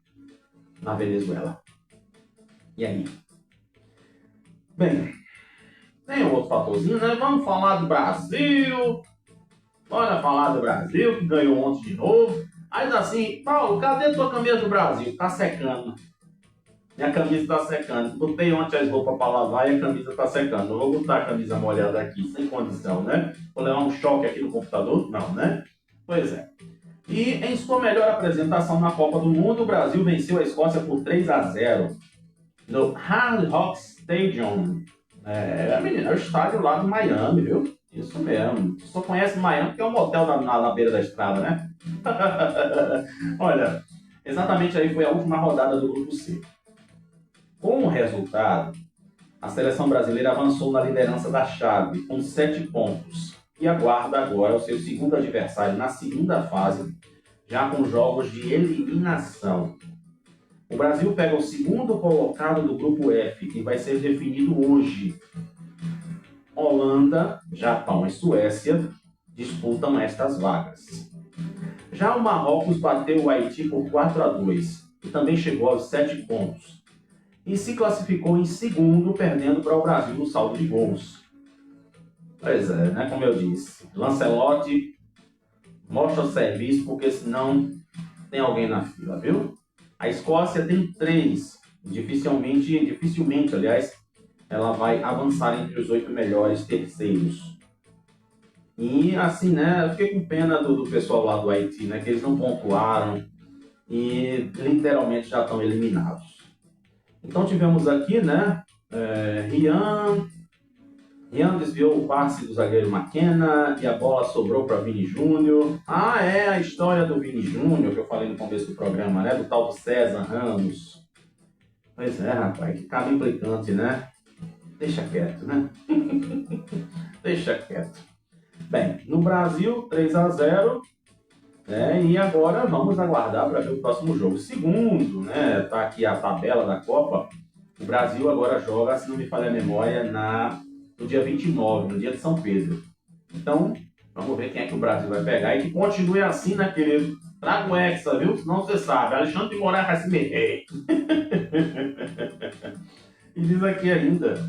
[SPEAKER 1] na Venezuela. E aí? Bem, tem um outro fatorzinho, né? Vamos falar do Brasil. Bora falar do Brasil, que ganhou ontem de novo. Aí assim, Paulo, cadê tua camisa do Brasil? Tá secando. Minha camisa está secando. Botei ontem as roupas para lavar e a camisa está secando. Não vou botar a camisa molhada aqui, sem condição, né? Vou levar um choque aqui no computador? Não, né? Pois é. E em sua melhor apresentação na Copa do Mundo, o Brasil venceu a Escócia por 3-0 no Hard Rock Stadium. Menina, é o estádio lá do Miami, viu? Isso mesmo. Você só conhece Miami porque é um motel na beira da estrada, né? Olha, exatamente aí foi a última rodada do Grupo C. Com o resultado, a seleção brasileira avançou na liderança da chave, com 7 pontos, e aguarda agora o seu segundo adversário na segunda fase, já com jogos de eliminação. O Brasil pega o segundo colocado do Grupo F, que vai ser definido hoje. Holanda, Japão e Suécia disputam estas vagas. Já o Marrocos bateu o Haiti por 4-2 e também chegou aos 7 pontos. E se classificou em segundo, perdendo para o Brasil no saldo de gols. Pois é, né? Como eu disse, Lancelotti mostra o serviço, porque senão tem alguém na fila, viu? A Escócia tem 3. Dificilmente, aliás, ela vai avançar entre os 8 melhores terceiros. E assim, né? Eu fiquei com pena do pessoal lá do Haiti, né? Que eles não pontuaram e literalmente já estão eliminados. Então tivemos aqui, né, Rian Rian desviou o passe do zagueiro McKenna e a bola sobrou para Vini Júnior. Ah, é a história do Vini Júnior que eu falei no começo do programa, né? Do tal do César Ramos. Pois é, rapaz, que cara implicante, né? Deixa quieto, né? Deixa quieto. Bem, no Brasil, 3-0. Né? E agora vamos aguardar para ver o próximo jogo. Segundo, né? Tá aqui a tabela da Copa. O Brasil agora joga, se não me falha a memória, no dia 29, no dia de São Pedro. Então, vamos ver quem é que o Brasil vai pegar e que continue assim, né, querido? Traga o Hexa, viu? Senão você sabe, Alexandre de Moraes vai se meter. E diz aqui ainda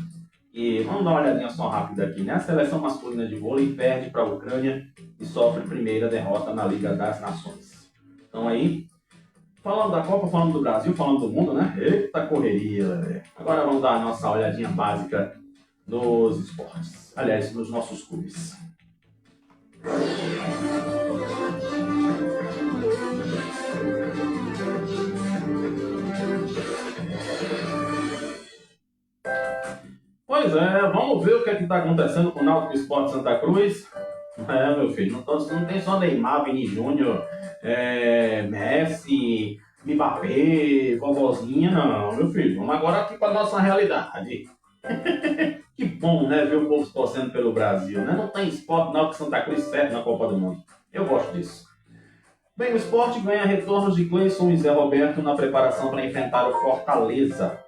[SPEAKER 1] que, vamos dar uma olhadinha só rápida aqui, né? A seleção masculina de vôlei perde para a Ucrânia e sofre primeira derrota na Liga das Nações. Então aí, falando da Copa, falando do Brasil, falando do mundo, né? Eita correria! Agora vamos dar a nossa olhadinha básica nos esportes. Aliás, nos nossos clubes. Pois é, vamos ver o que é que está acontecendo com o Náutico Esporte Santa Cruz. É, meu filho, não tem só Neymar, Vini Júnior, Messi, Mbappé, vovozinha, não, meu filho. Vamos agora aqui para nossa realidade. Que bom, né, ver o povo torcendo pelo Brasil, né? Não tem esporte não que Santa Cruz serve na Copa do Mundo. Eu gosto disso. Bem, o esporte ganha retornos de Cleison e Zé Roberto na preparação para enfrentar o Fortaleza.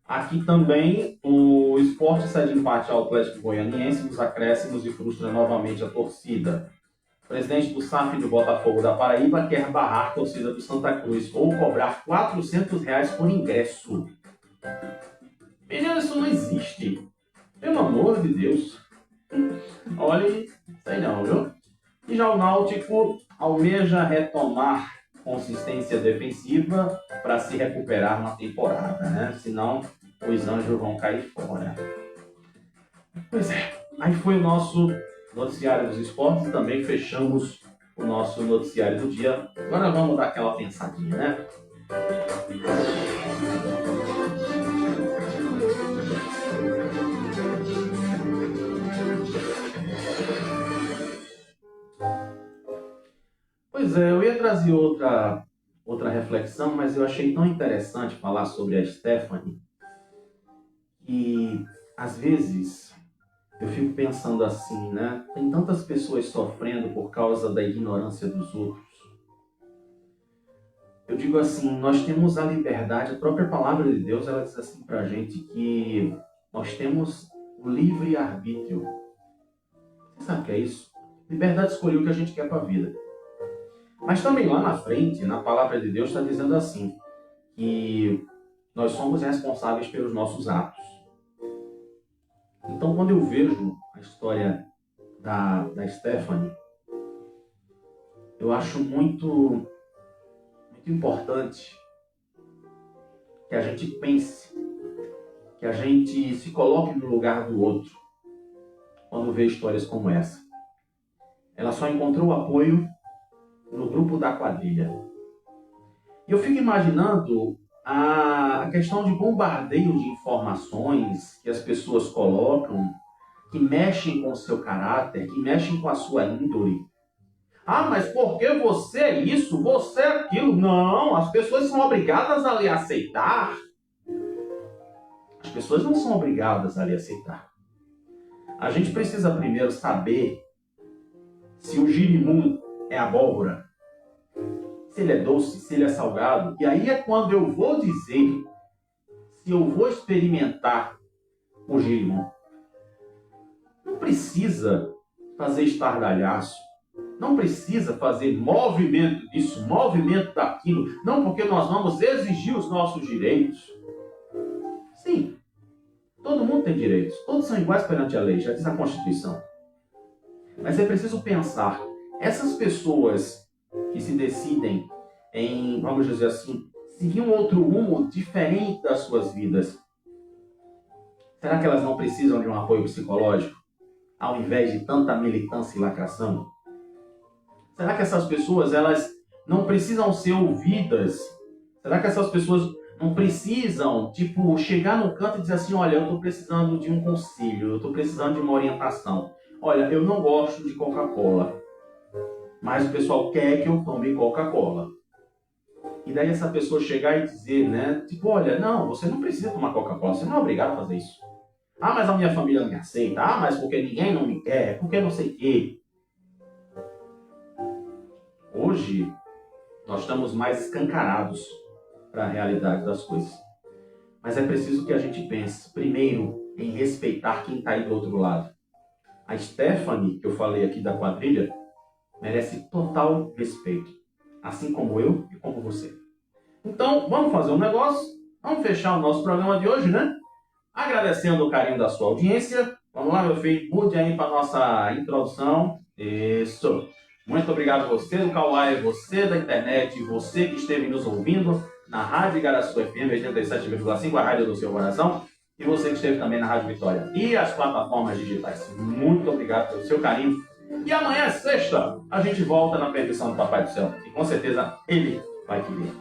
[SPEAKER 1] Aqui também o esporte cede empate ao Atlético Goianiense nos acréscimos e frustra novamente a torcida. O presidente do SAF do Botafogo da Paraíba quer barrar a torcida do Santa Cruz ou cobrar R$400 por ingresso. Menino, isso não existe. Pelo amor de Deus. Olha, sei não, viu? E já o Náutico almeja retomar consistência defensiva para se recuperar na temporada, né? Senão os anjos vão cair fora. Pois é, aí foi o nosso noticiário dos esportes. Também fechamos o nosso noticiário do dia. Agora vamos dar aquela pensadinha, né? Pois é, eu ia trazer outra reflexão, mas eu achei tão interessante falar sobre a Stephanie que, às vezes, eu fico pensando assim, né? Tem tantas pessoas sofrendo por causa da ignorância dos outros. Eu digo assim, nós temos a liberdade, a própria palavra de Deus, ela diz assim pra gente que nós temos o livre-arbítrio. Você sabe o que é isso? Liberdade de escolher o que a gente quer para a vida. Mas também lá na frente, na palavra de Deus, está dizendo assim, que nós somos responsáveis pelos nossos atos. Então, quando eu vejo a história da Stephanie, eu acho muito importante que a gente pense, que a gente se coloque no lugar do outro quando vê histórias como essa. Ela só encontrou apoio no grupo da quadrilha. E eu fico imaginando a questão de bombardeio de informações que as pessoas colocam, que mexem com o seu caráter, que mexem com a sua índole. Ah, mas por que você é isso? Você é aquilo? Não, as pessoas são obrigadas a lhe aceitar. As pessoas não são obrigadas a lhe aceitar. A gente precisa primeiro saber se o girimum é abóbora, se ele é doce, se ele é salgado. E aí é quando eu vou dizer se eu vou experimentar o girimum. Não precisa fazer estardalhaço. Não precisa fazer movimento disso, movimento daquilo. Não, porque nós vamos exigir os nossos direitos. Sim, todo mundo tem direitos. Todos são iguais perante a lei, já diz a Constituição. Mas é preciso pensar, essas pessoas que se decidem em, vamos dizer assim, seguir um outro rumo diferente das suas vidas, será que elas não precisam de um apoio psicológico, ao invés de tanta militância e lacração? Será que essas pessoas, elas não precisam ser ouvidas? Será que essas pessoas Não precisam, tipo, chegar no canto e dizer assim, olha, eu estou precisando de um conselho, eu estou precisando de uma orientação. Olha, eu não gosto de Coca-Cola, mas o pessoal quer que eu tome Coca-Cola. E daí essa pessoa chegar e dizer, né, tipo, olha, não, você não precisa tomar Coca-Cola, você não é obrigado a fazer isso. Ah, mas a minha família não me aceita. Ah, mas porque ninguém não me quer, porque não sei o quê. Hoje, nós estamos mais escancarados para a realidade das coisas. Mas é preciso que a gente pense, primeiro, em respeitar quem está aí do outro lado. A Stephanie, que eu falei aqui da quadrilha, merece total respeito. Assim como eu e como você. Então, vamos fazer um negócio. Vamos fechar o nosso programa de hoje, né? Agradecendo o carinho da sua audiência. Vamos lá, meu filho. Mude aí para a nossa introdução. Isso. Muito obrigado você do Kauai, você da internet, você que esteve nos ouvindo na Rádio Igaraçu FM 87,5, a rádio do seu coração, e você que esteve também na Rádio Vitória e as plataformas digitais. Muito obrigado pelo seu carinho. E amanhã, sexta, a gente volta na permissão do Papai do Céu. E com certeza ele vai querer.